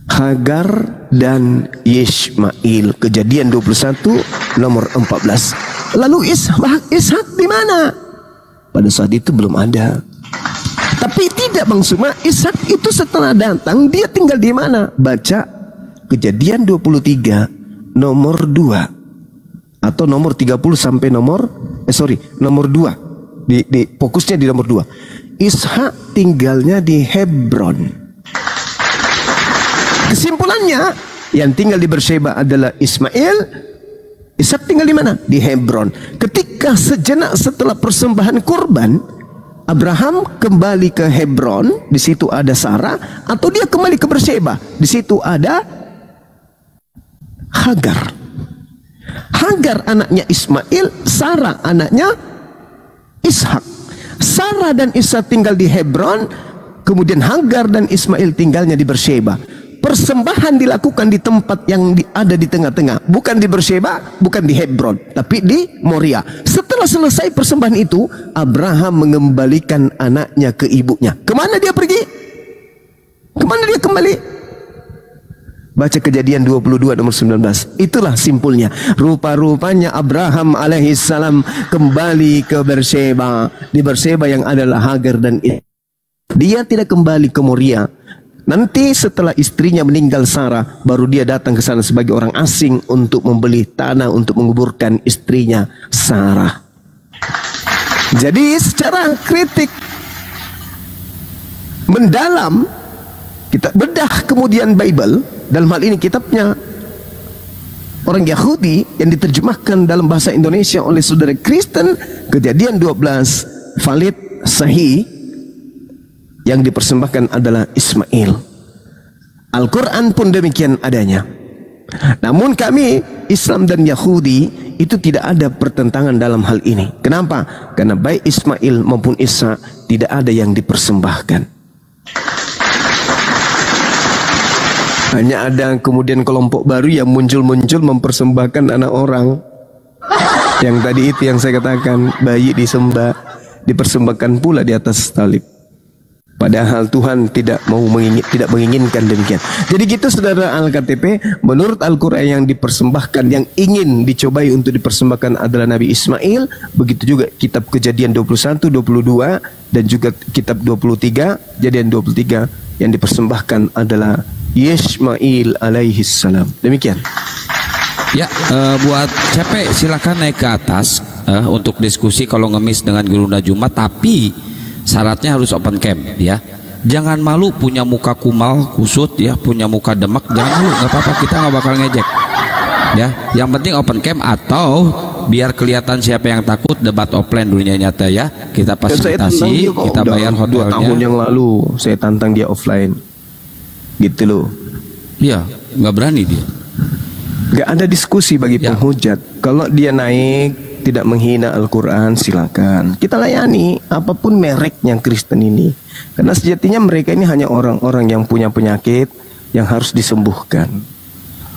Hagar dan Ismail. Kejadian 21 nomor 14. Lalu Ishak di mana? Pada saat itu belum ada. Tapi tidak Bang Suma, Ishak itu setelah datang dia tinggal di mana? Baca Kejadian 23 nomor 2 atau nomor 30 sampai nomor nomor 2. Di fokusnya di nomor 2. Ishak tinggalnya di Hebron. Kesimpulannya, yang tinggal di Beersheba adalah Ismail. Ishak tinggal di mana? Di Hebron. Ketika sejenak setelah persembahan kurban, Abraham kembali ke Hebron. Di situ ada Sarah, atau dia kembali ke Beersheba. Di situ ada Hagar. Hagar anaknya Ismail, Sarah anaknya Ishak. Sarah dan Ishak tinggal di Hebron, kemudian Hagar dan Ismail tinggalnya di Beersheba. Persembahan dilakukan di tempat yang ada di tengah-tengah, bukan di Beersheba, bukan di Hebron, tapi di Moria. Setelah selesai persembahan itu, Abraham mengembalikan anaknya ke ibunya. Kemana dia pergi? Kemana dia kembali? Baca Kejadian 22 nomor 19. Itulah simpulnya. Rupa-rupanya Abraham alaihissalam kembali ke Beersheba. Di Beersheba yang adalah Hagar dan dia tidak kembali ke Moria. Nanti setelah istrinya meninggal Sarah, baru dia datang ke sana sebagai orang asing untuk membeli tanah untuk menguburkan istrinya Sarah. Jadi secara kritik mendalam, kita bedah kemudian Bible. Dalam hal ini kitabnya orang Yahudi yang diterjemahkan dalam bahasa Indonesia oleh saudara Kristen, Kejadian 12 valid, sahih. Yang dipersembahkan adalah Ismail. Al-Quran pun demikian adanya. Namun kami Islam dan Yahudi itu tidak ada pertentangan dalam hal ini. Kenapa? Karena baik Ismail maupun Isa tidak ada yang dipersembahkan. Hanya ada kemudian kelompok baru yang muncul-muncul mempersembahkan anak orang. Yang tadi itu yang saya katakan, bayi disembah, dipersembahkan pula di atas salib. Padahal Tuhan tidak menginginkan demikian. Jadi gitu saudara Al-KTP, menurut Al-Quran yang dipersembahkan, yang ingin dicobai untuk dipersembahkan adalah Nabi Ismail. Begitu juga kitab Kejadian 21, 22 dan juga kitab 23, Kejadian 23 yang dipersembahkan adalah Ismail alaihissalam. Demikian. Ya, buat CP silakan naik ke atas untuk diskusi kalau ngemis dengan Gerunda Jumat, tapi syaratnya harus open camp ya. Jangan malu punya muka kumal, kusut ya, punya muka demak, jangan malu, nggak apa-apa, kita nggak bakal ngejek. Ya, yang penting open camp atau biar kelihatan siapa yang takut, debat offline dunia nyata ya. Kita fasilitasi, kita bayar hotelnya. 2 tahun yang lalu saya tantang dia offline. Gitu loh. Iya, nggak berani dia. Gak ada diskusi bagi penghujat. Kalau dia naik tidak menghina Al-Quran, silakan. Kita layani apapun mereknya Kristen ini. Karena sejatinya mereka ini hanya orang-orang yang punya penyakit yang harus disembuhkan.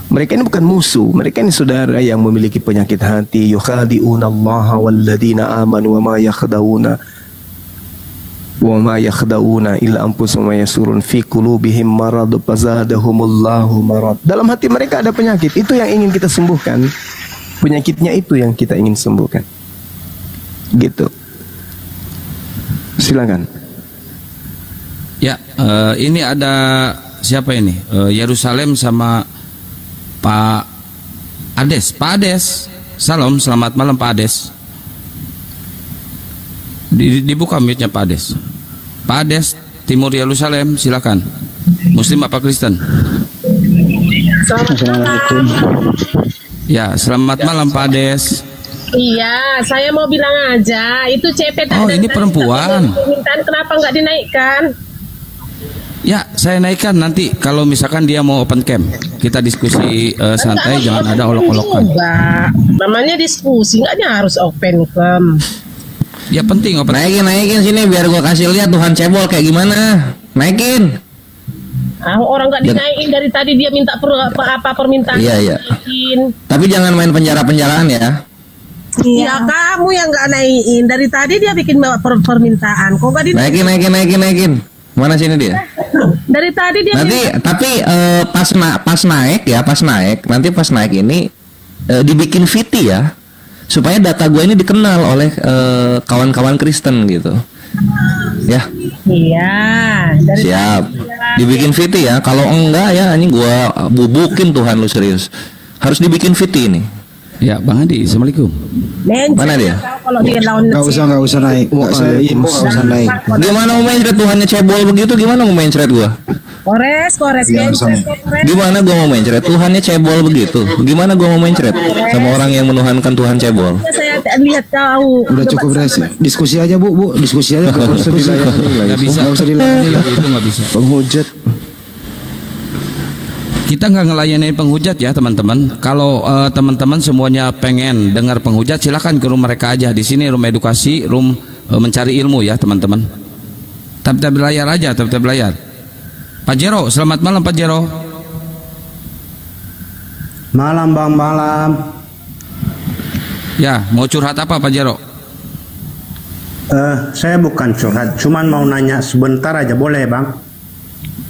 Mereka ini bukan musuh. Mereka ini saudara yang memiliki penyakit hati. Yukhadi'una Allah walladina amanu wa ma yakhda'una illa anfusahum wa yasurun fi qulubihim marad fazadahumullahu marad. Dalam hati mereka ada penyakit. Itu yang ingin kita sembuhkan. Penyakitnya itu yang kita ingin sembuhkan. Gitu. Silakan. Ya, ini ada siapa ini? Yerusalem sama Pak Ades. Pak Ades, salam, selamat malam Pak Ades. Dibuka mute-nya Pak Ades. Pak Ades, Timur Yerusalem, silakan. Muslim apa Kristen? Assalamualaikum. Ya, selamat malam Pak Ades. Iya, saya mau bilang aja, itu CP Oh, ini perempuan. Permintaan kenapa nggak dinaikkan? Ya, saya naikkan nanti kalau misalkan dia mau open camp. Kita diskusi santai, jangan ada olok-olokan. Namanya diskusi, nggak harus open camp. Ya penting open. Naikin sini biar gua kasih lihat Tuhan cebol kayak gimana. Naikin. Orang nggak dinaikin dari tadi dia minta apa permintaan. Iya. Naikin. Tapi jangan main penjara-penjaraan ya. Iya, kamu yang nggak naikin. Dari tadi dia bikin permintaan. Kok nggak dinaikin? Naikin. Mana sini dia? Dari tadi dia. Nanti tapi pas naik ini dibikin VT ya, supaya data gue ini dikenal oleh kawan-kawan Kristen gitu. Ya. Iya. Siap. Dibikin VT ya. Kalau enggak ya ini gue bubukin Tuhan lu serius. Harus dibikin VT ini. Ya, Bang Adi, assalamualaikum. Mana dia? Kalau dia lawan Nggak usah naik. Nggak usah naik. Gimana mau main thread Tuhannya cebol begitu? Gimana mau main thread gua? Kores. Gimana gua mau main thread Tuhannya cebol begitu? Gimana gua mau main thread sama orang yang menuhankan Tuhan cebol? Saya lihat tahu. Udah cukup res. Diskusi aja bu. Diskusi aja. Nggak usah dilayani. Nggak bisa. Nggak usah dilayani. Itu nggak bisa. Penghujat. Kita nggak ngelayani penghujat ya teman-teman. Kalau teman-teman semuanya pengen dengar penghujat, silakan ke room mereka aja. Di sini room edukasi, room mencari ilmu ya teman-teman. Tapi berlayar aja, tapi berlayar. Pak Jero, selamat malam Pak Jero. Malam Bang, malam. Ya, mau curhat apa Pak Jero? Saya bukan curhat, cuman mau nanya sebentar aja, boleh Bang?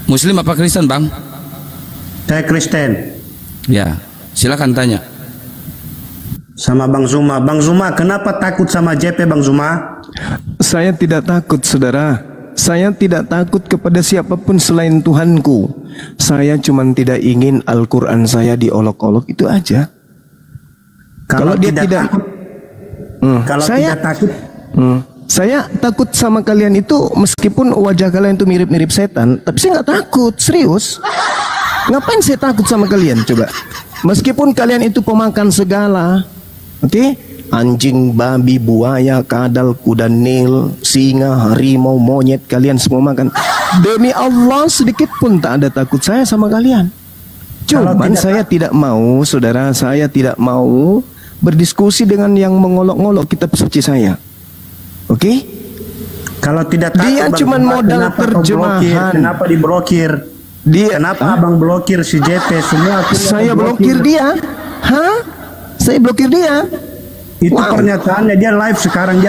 Muslim apa Kristen Bang? Saya Kristen. Ya, silakan tanya. Sama Bang Zuma. Bang Zuma, kenapa takut sama JP Bang Zuma? Saya tidak takut, saudara. Saya tidak takut kepada siapapun selain Tuhanku. Saya cuma tidak ingin Al-Quran saya diolok-olok, itu aja. Kalau dia tidak takut, kalau saya tidak takut, saya takut sama kalian itu meskipun wajah kalian itu mirip-mirip setan, tapi saya nggak takut, serius. Ngapain saya takut sama kalian coba? Meskipun kalian itu pemakan segala, oke? Anjing, babi, buaya, kadal, kuda nil, singa, harimau, monyet, kalian semua makan. Demi Allah sedikit pun tak ada takut saya sama kalian. Cuman saya tidak mau, saudara, saya tidak mau berdiskusi dengan yang mengolok-ngolok kitab suci saya. Oke? Kalau tidak takut, dia cuma modal terjemahan. Kenapa diblokir? Kenapa Abang blokir si JP semua? Saya blokir dia. Hah? Saya blokir dia. Itu pernyataannya, dia live sekarang.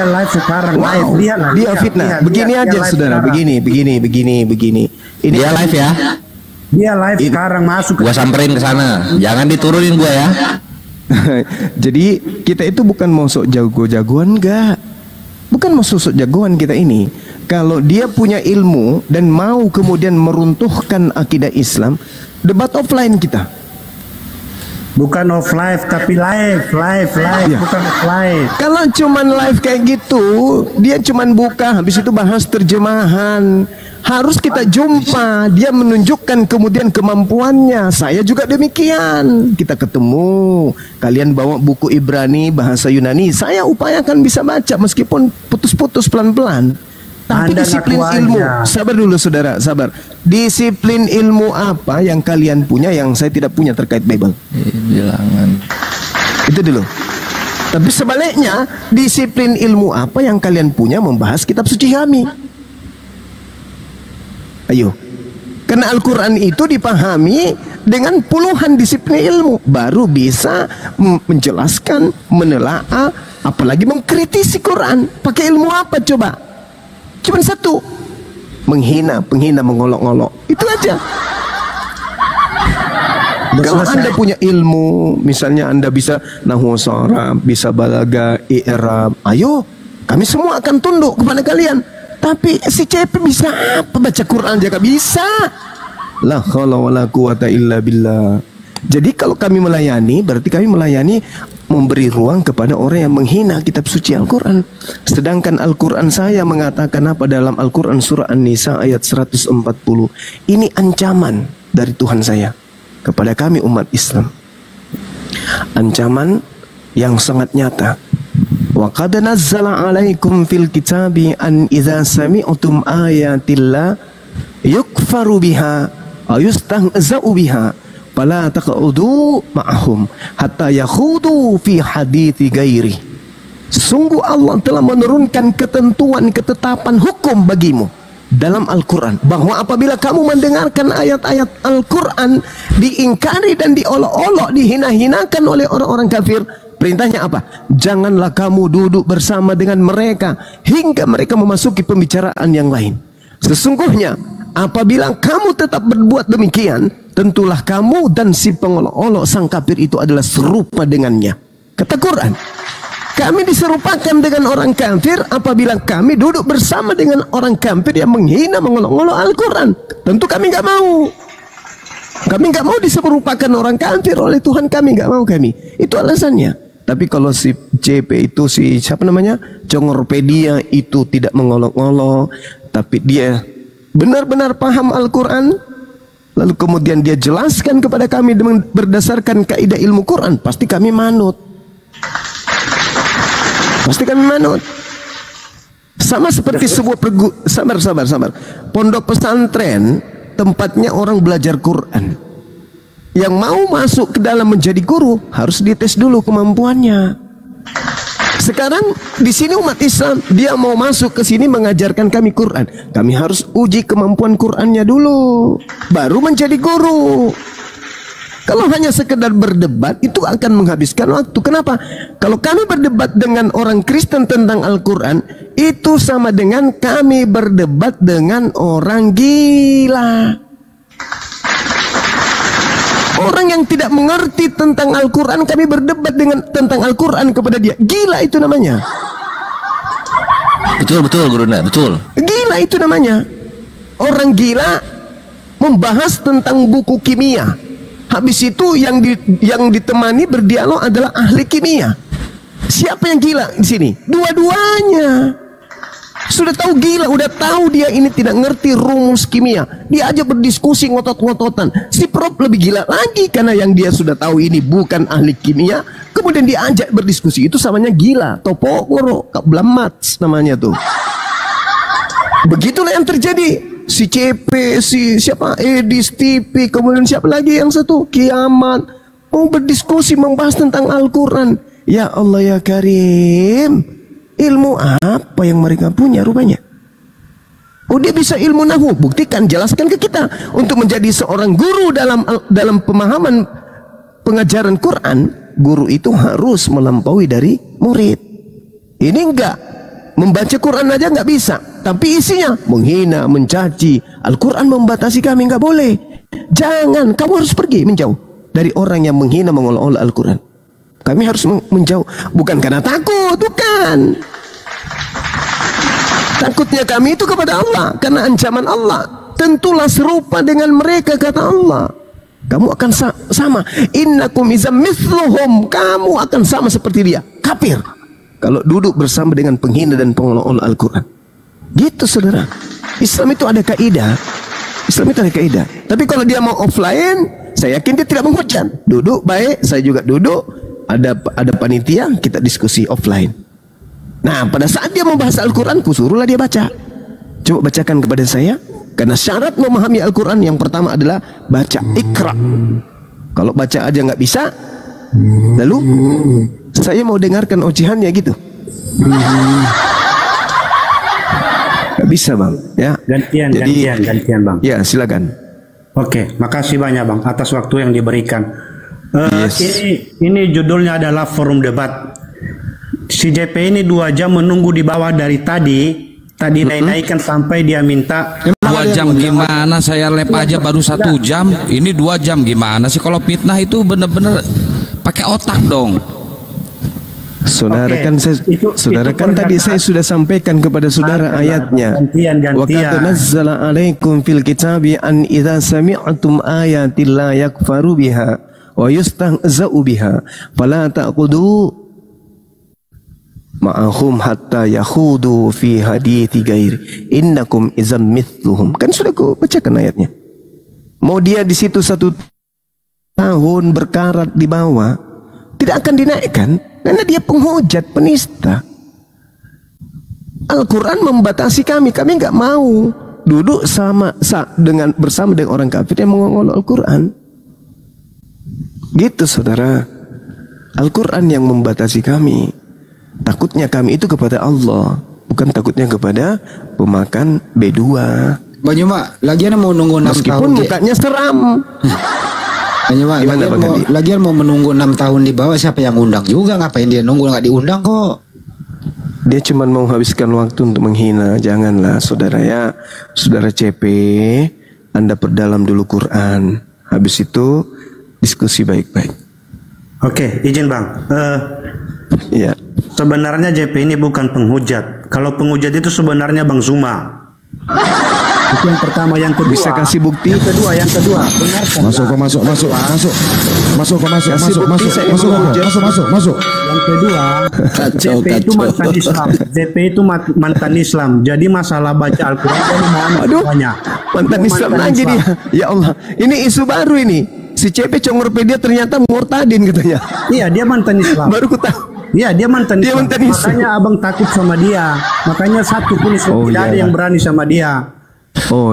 Wow. Dia fitnah. Begini aja saudara, begini. Ini dia live ya. Dia live sekarang, masuk. Gua samperin ke sana. Jangan diturunin gua ya. Jadi kita itu bukan mau sok jago-jagoan, enggak. Bukan mau sok jagoan kita ini. Kalau dia punya ilmu dan mau kemudian meruntuhkan akidah Islam, debat offline kita. Bukan off live tapi live, Ya. bukan off live. Kalau cuman live kayak gitu, dia cuman buka, habis itu bahas terjemahan. Harus kita jumpa, dia menunjukkan kemudian kemampuannya. Saya juga demikian. Kita ketemu, kalian bawa buku Ibrani, bahasa Yunani, saya upayakan bisa baca meskipun putus-putus pelan-pelan. Tapi Anda disiplin ngaku ilmu. aja. Sabar dulu saudara, sabar. Disiplin ilmu apa yang kalian punya yang saya tidak punya terkait Bible? Bilangan. Itu dulu. Tapi sebaliknya, disiplin ilmu apa yang kalian punya membahas kitab suci kami? Ayo. Karena Al-Quran itu dipahami dengan puluhan disiplin ilmu. Baru bisa menjelaskan, menelaah, apalagi mengkritisi Quran. Pakai ilmu apa coba? Cuma satu. Menghina, penghina, mengolok-olok. Itu aja. Kalau Anda punya ilmu, misalnya Anda bisa nahwu sharaf, bisa balaga, i'rab, ayo, kami semua akan tunduk kepada kalian. Tapi si CP bisa apa? Baca Quran juga bisa. La haula wala quwata illa billah. Jadi kalau kami melayani, berarti kami melayani memberi ruang kepada orang yang menghina kitab suci Al-Quran. Sedangkan Al-Quran saya mengatakan apa dalam Al-Quran surah An-Nisa ayat 140. Ini ancaman dari Tuhan saya kepada kami umat Islam. Ancaman yang sangat nyata. Wa qad nazzala 'alaikum fil kitabi an idza sami'tum ayatillah yukfaru biha aw yustahza'u biha fala taq'udu ma'ahum hatta yakhudu fi hadithi ghairi. Sungguh Allah telah menurunkan ketentuan, ketetapan hukum bagimu dalam Al-Quran, bahwa apabila kamu mendengarkan ayat-ayat Al-Quran diingkari dan diolok-olok, dihina-hinakan oleh orang-orang kafir, perintahnya apa? Janganlah kamu duduk bersama dengan mereka hingga mereka memasuki pembicaraan yang lain. Sesungguhnya apabila kamu tetap berbuat demikian, tentulah kamu dan si pengolok-olok sang kafir itu adalah serupa dengannya. Kata Quran, kami diserupakan dengan orang kafir apabila kami duduk bersama dengan orang kafir yang menghina, mengolok-olok Al-Quran. Tentu kami nggak mau. Kami nggak mau diserupakan orang kafir oleh Tuhan kami, nggak mau kami. Itu alasannya. Tapi kalau si CP itu, si siapa namanya, Congorpedia itu tidak mengolok-olok, tapi dia benar-benar paham Al-Quran, lalu kemudian dia jelaskan kepada kami dengan berdasarkan kaidah ilmu Quran, pasti kami manut. Pasti kami manut. Sama seperti sebuah sabar. Pondok pesantren tempatnya orang belajar Quran. Yang mau masuk ke dalam menjadi guru harus dites dulu kemampuannya. Sekarang di sini umat Islam, dia mau masuk ke sini mengajarkan kami Quran, kami harus uji kemampuan Qurannya dulu, baru menjadi guru. Kalau hanya sekedar berdebat itu akan menghabiskan waktu. Kenapa? Kalau kami berdebat dengan orang Kristen tentang Al-Quran, itu sama dengan kami berdebat dengan orang gila. Orang yang tidak mengerti tentang Al-Quran, kami berdebat tentang Al-Quran kepada dia. Gila itu namanya. Betul Guruna, betul. Gila itu namanya. Orang gila membahas tentang buku kimia. Habis itu yang ditemani berdialog adalah ahli kimia. Siapa yang gila di sini? Dua-duanya. Sudah tahu gila, udah tahu dia ini tidak ngerti rumus kimia. Dia aja berdiskusi ngotot-ngototan. Si Prof lebih gila lagi karena yang dia sudah tahu ini bukan ahli kimia. Kemudian diajak berdiskusi, itu samanya gila. Topo ngoro, kablamats namanya tuh. Begitulah yang terjadi. Si CP, si siapa, Edis, TV, kemudian siapa lagi yang satu, Kiamat, mau berdiskusi membahas tentang Al-Quran. Ya Allah ya Karim, ilmu apa yang mereka punya rupanya? Oh, dia bisa ilmu nahwu, buktikan, jelaskan ke kita. Untuk menjadi seorang guru dalam pemahaman pengajaran Quran, guru itu harus melampaui dari murid. Ini enggak. Membaca Quran aja nggak bisa, tapi isinya menghina, mencaci. Al-Quran membatasi kami, nggak boleh. Jangan, kamu harus pergi menjauh dari orang yang menghina, mengolok-olok Al-Quran. Kami harus menjauh, bukan karena takut, bukan. Takutnya kami itu kepada Allah, karena ancaman Allah. Tentulah serupa dengan mereka, kata Allah. Kamu akan sama. Innakum izam mithluhum, kamu akan sama seperti dia, kafir. Kalau duduk bersama dengan penghina dan pengolok-olok Al-Quran. Gitu saudara. Islam itu ada kaidah. Islam itu ada kaidah. Tapi kalau dia mau offline, saya yakin dia tidak menghujat. Duduk baik, saya juga duduk. Ada panitia, kita diskusi offline. Nah, pada saat dia membahas Al-Quran, kusuruhlah dia baca. Coba bacakan kepada saya. Karena syarat memahami Al-Quran yang pertama adalah baca, ikra. Kalau baca aja nggak bisa, lalu saya mau dengarkan ocehannya gitu. Gak bisa bang, ya. Gantian bang. Ya silakan. Oke, makasih banyak bang atas waktu yang diberikan. Ini judulnya adalah forum debat. Si JP ini 2 jam menunggu di bawah dari tadi naik-naikkan sampai dia minta 2 jam gimana? Saya lep aja baru 1 jam. Ini 2 jam gimana sih? Kalau fitnah itu bener-bener pakai otak dong. Saudara kan tadi saya sudah sampaikan kepada saudara ayatnya. Wa qad nazzala 'alaikum fil kitabi an idza sami'tum ayatil la yakfaru biha wa yustahza'u biha fala taqudu ma'ahum hatta yakhudu fi hadithi ghairi innakum idzam mithluhum. Kan sudah aku bacakan ayatnya. Mau dia di situ 1 tahun berkarat di bawah, tidak akan dinaikkan karena dia penghujat, penista. Al-Quran membatasi kami nggak mau duduk bersama dengan orang kafir yang mengolok Al-Quran. Gitu saudara. Al-Quran yang membatasi kami. Takutnya kami itu kepada Allah, bukan takutnya kepada pemakan B2. Bang Juma, lagian mau nunggu 6 tahun. Meskipun mukanya seram. Lagian mau menunggu 6 tahun di bawah, siapa yang undang juga? Ngapain dia nunggu, nggak diundang kok. Dia cuma mau habiskan waktu untuk menghina. Janganlah saudara ya. Saudara CP, Anda perdalam dulu Quran. Habis itu diskusi baik-baik. Oke, izin bang. Ya. Sebenarnya JP ini bukan penghujat. Kalau penghujat itu sebenarnya Bang Zuma. Itu yang pertama, yang kedua. Bisa kasih bukti? Yang kedua. Benarkan. Masuk. Yang kedua, JP itu mantan Islam. JP itu mantan Islam. Jadi masalah baca Al-Quran banyak. Mantan Islam lagi dia. Ya Allah, ini isu baru ini. Si CP Congorpedia ternyata murtadin katanya. Iya, dia mantan Islam. Baru ku tahu. Iya, dia mantan Islam. Makanya abang takut sama dia. Makanya satu pun tidak ada yang berani sama dia.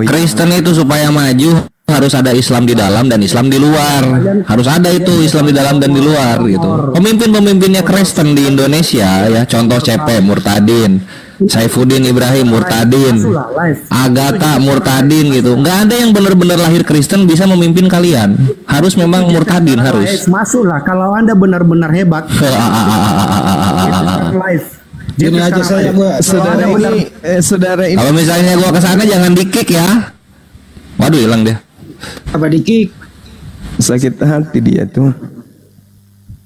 Kristen itu supaya maju harus ada Islam di dalam dan Islam di luar. Harus ada itu Islam di dalam dan di luar gitu. Pemimpinnya Kristen di Indonesia ya, contoh CP murtadin, Saifuddin Ibrahim murtadin, Agatha murtadin gitu. Nggak ada yang benar-benar lahir Kristen bisa memimpin kalian. Harus memang murtadin harus. Masuklah kalau Anda benar-benar hebat. Gini aja saya saudara ini. Kalau misalnya gua kesana jangan di-kick ya. Waduh, hilang dia. Apa di-kick? Sakit hati dia tuh.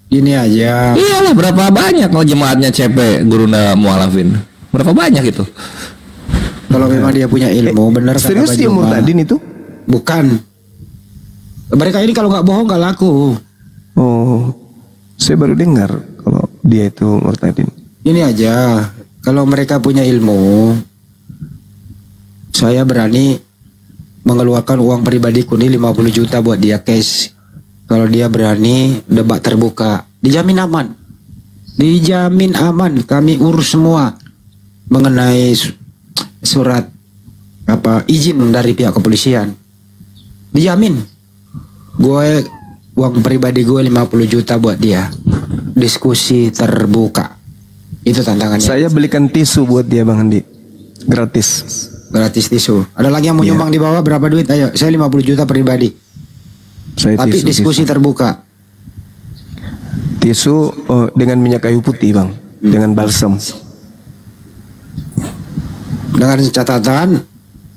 Ini aja. Iyalah, berapa banyak kalau jemaatnya CP Gurunda Mualafin? Berapa banyak itu? Kalau memang dia punya ilmu, benar kata serius dia murtadin itu? Bukan. Mereka ini kalau nggak bohong nggak laku. Oh, saya baru dengar kalau dia itu murtadin. Ini aja, kalau mereka punya ilmu, saya berani mengeluarkan uang pribadiku nih 50 juta buat dia cash. Kalau dia berani debat terbuka, dijamin aman. Dijamin aman, kami urus semua mengenai surat izin dari pihak kepolisian. Dijamin. Gue uang pribadi gue 50 juta buat dia. Diskusi terbuka. Itu tantangannya. Saya belikan tisu buat dia Bang Andi. Gratis tisu. Ada lagi yang mau nyumbang di bawah berapa duit? Ayo, saya 50 juta pribadi. Tapi diskusi terbuka. Tisu dengan minyak kayu putih Bang. Dengan balsam. Dengan catatan,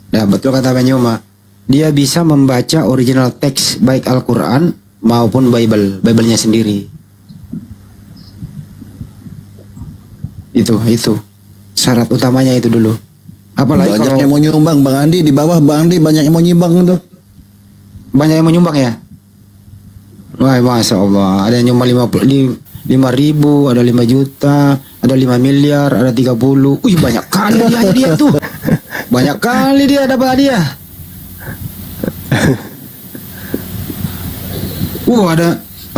ya betul kata Bang Nyuma, dia bisa membaca original teks baik Al-Quran maupun Bible-nya sendiri. Itu syarat utamanya itu dulu. Apalagi banyak kalau yang mau nyumbang Bang Andi, di bawah Bang Andi banyak yang mau nyumbang tuh. Banyak yang mau nyumbang ya? Wah, Masya Allah. Ada yang nyumbang 5.000, ada 5 juta, ada 5 miliar, ada 30. Wih, banyak kali dia tuh. Banyak kali dia dapat hadiah.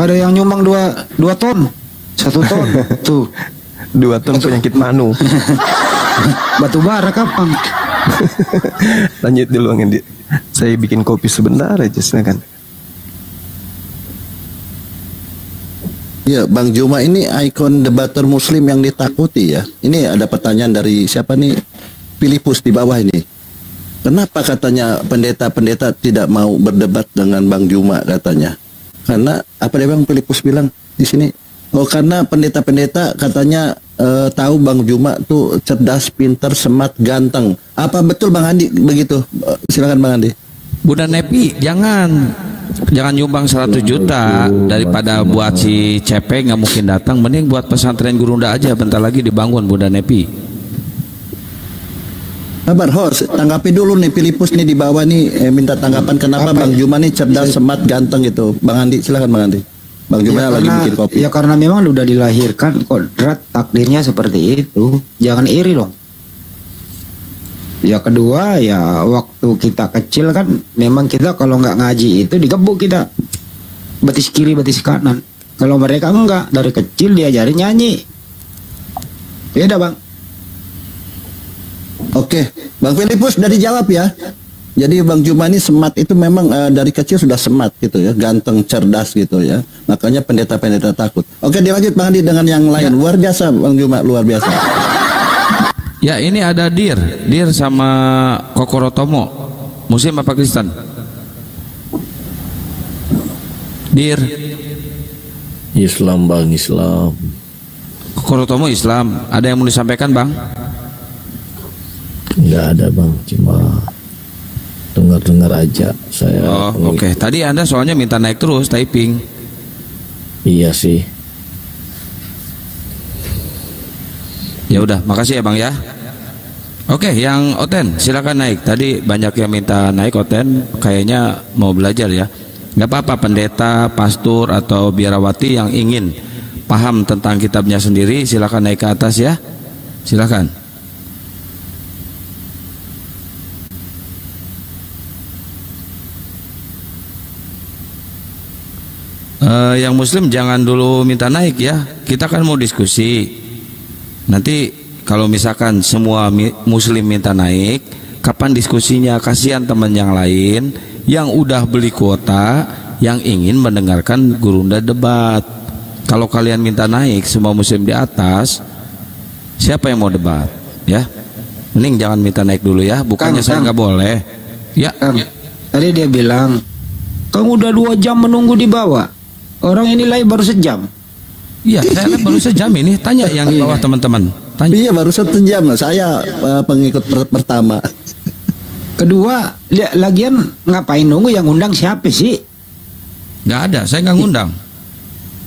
Ada yang nyumbang 2 ton. 1 ton. Tuh. 2 ton penyakit manu. Batu bara kapan? Lanjut dulu Bang Andi. Saya bikin kopi sebentar aja, silakan. Ya, Bang Juma ini ikon debater Muslim yang ditakuti ya. Ini ada pertanyaan dari siapa nih? Filipus di bawah ini. Kenapa katanya pendeta-pendeta tidak mau berdebat dengan Bang Juma katanya? Karena apa dia Bang Filipus bilang di sini? Oh, karena pendeta-pendeta katanya tahu Bang Juma tuh cerdas, pinter, smart, ganteng. Apa betul Bang Andi begitu? Silakan Bang Andi. Bunda Nepi, jangan nyumbang 100 juta daripada buat si CP nggak mungkin datang. Mending buat pesantren Gurunda aja, bentar lagi dibangun Bunda Nepi. Kabar host, tanggapi dulu nih Filipus nih di bawah nih minta tanggapan kenapa Bang Juma nih cerdas, smart, ganteng gitu. Bang Andi, silakan Bang Andi. Bang Juma lagi bikin kopi. Ya karena memang udah dilahirkan kodrat takdirnya seperti itu. Jangan iri dong. Ya kedua ya waktu kita kecil kan memang kita kalau nggak ngaji itu digebuk kita betis kiri betis kanan. Kalau mereka enggak, dari kecil diajarin nyanyi. Beda Bang. Oke, Bang Filipus udah dijawab ya. Jadi Bang Juma ini smart itu memang dari kecil sudah smart gitu ya, ganteng, cerdas gitu ya. Makanya pendeta-pendeta takut. Oke, dilanjut Bang Andi dengan yang lain. Luar biasa Bang Juma, luar biasa. Ya ini ada Dir sama Kokorotomo, Muslim apa Kristen? Dir. Islam Bang, Islam. Kokorotomo Islam. Ada yang mau disampaikan Bang? Enggak ada Bang, cuma dengar-dengar aja saya. Oh oke. Tadi Anda soalnya minta naik terus typing. Iya sih. Ya udah, makasih ya Bang ya. Oke, yang Oten silakan naik. Tadi banyak yang minta naik Oten, kayaknya mau belajar ya. Nggak apa-apa pendeta, pastor atau biarawati yang ingin paham tentang kitabnya sendiri silakan naik ke atas ya. Silakan. Yang Muslim jangan dulu minta naik ya. Kita kan mau diskusi. Nanti kalau misalkan semua Muslim minta naik, kapan diskusinya? Kasihan teman yang lain yang udah beli kuota, yang ingin mendengarkan Gurunda debat. Kalau kalian minta naik, semua Muslim di atas, siapa yang mau debat? Ya, mending jangan minta naik dulu ya. Bukannya saya nggak boleh. Ya. Tadi dia bilang, kamu udah 2 jam menunggu di bawah. Orang ini live baru sejam. Iya, saya live baru sejam ini. Tanya yang di bawah teman-teman. Iya baru 1 jam lah. Saya pengikut pertama. Kedua, lagian ngapain nunggu, yang undang siapa sih? Nggak ada, saya nggak ngundang.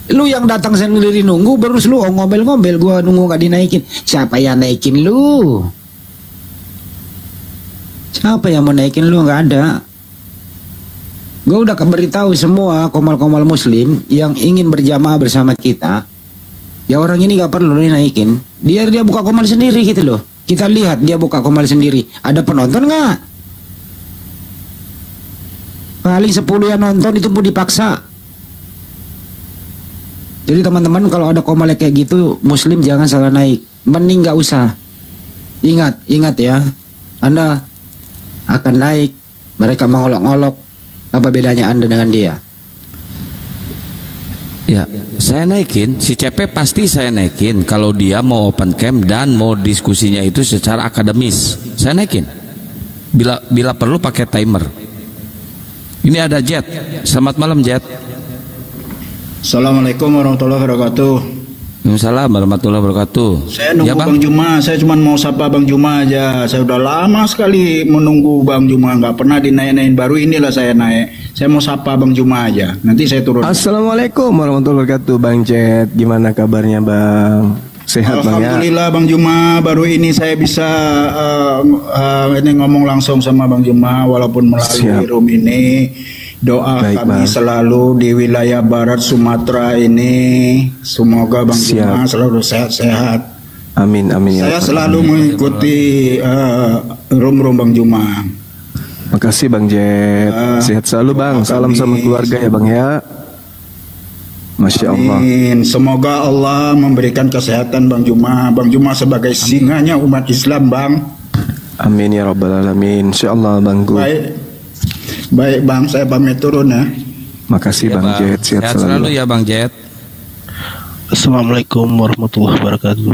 Lu yang datang sendiri nunggu, terus lu ngobel-ngobel, gua nunggu gak dinaikin. Siapa yang naikin lu? Siapa yang mau naikin lu? Nggak ada. Gue udah beritahu semua komal-komal Muslim yang ingin berjamaah bersama kita. Ya orang ini gak perlu dinaikin. Dia buka komal sendiri gitu loh. Kita lihat dia buka komal sendiri. Ada penonton nggak? Paling 10 yang nonton itu pun dipaksa. Jadi teman-teman kalau ada komal kayak gitu, Muslim jangan salah naik. Mending nggak usah. Ingat ya. Anda akan naik. Mereka mengolok-olok. Apa bedanya Anda dengan dia? Ya, saya naikin. Si CP pasti saya naikin kalau dia mau open camp dan mau diskusinya itu secara akademis. Saya naikin. Bila perlu pakai timer. Ini ada Jet. Selamat malam Jet. Assalamualaikum warahmatullahi wabarakatuh. Waalaikumsalam warahmatullahi wabarakatuh. Saya nunggu ya, Bang Juma, saya cuma mau sapa Bang Juma aja. Saya udah lama sekali menunggu Bang Juma, nggak pernah dinaik-naik. Baru inilah saya naik. Saya mau sapa Bang Juma aja. Nanti saya turun. Assalamualaikum warahmatullahi wabarakatuh Bang Jet. Gimana kabarnya Bang? Sehat Bang ya? Alhamdulillah Bang Juma, baru ini saya bisa ini ngomong langsung sama Bang Juma walaupun melalui room ini. Doa baik, kami Bang. Selalu di wilayah barat Sumatera ini, semoga Bang Juma selalu sehat-sehat. Amin amin. Saya selalu mengikuti room Bang Juma. Makasih Bang Jet. Sehat selalu Bang. Salam sama keluarga ya Bang ya. Masya Allah. Amin. Semoga Allah memberikan kesehatan Bang Juma. Bang Juma sebagai singanya umat Islam Bang. Amin ya rabbal alamin. Insyaallah Bang Gu. Baik Bang, saya pamit turun ya. Makasih Bang Jet, sehat selalu ya Bang Jet. Assalamualaikum warahmatullahi wabarakatuh.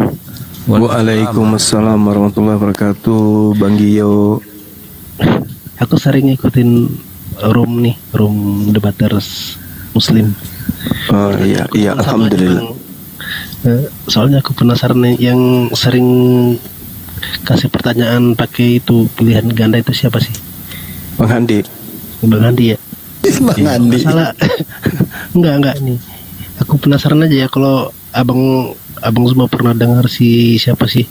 Waalaikumsalam warahmatullahi wabarakatuh, Bang Gio. Aku sering ikutin room debaters Muslim. Oh iya, alhamdulillah. Soalnya aku penasaran nih, yang sering kasih pertanyaan pakai itu pilihan ganda itu siapa sih? Bang Handi. Bang Handi ya. Bang Handi. Masalah enggak nih. Aku penasaran aja ya, kalau abang semua pernah dengar siapa sih?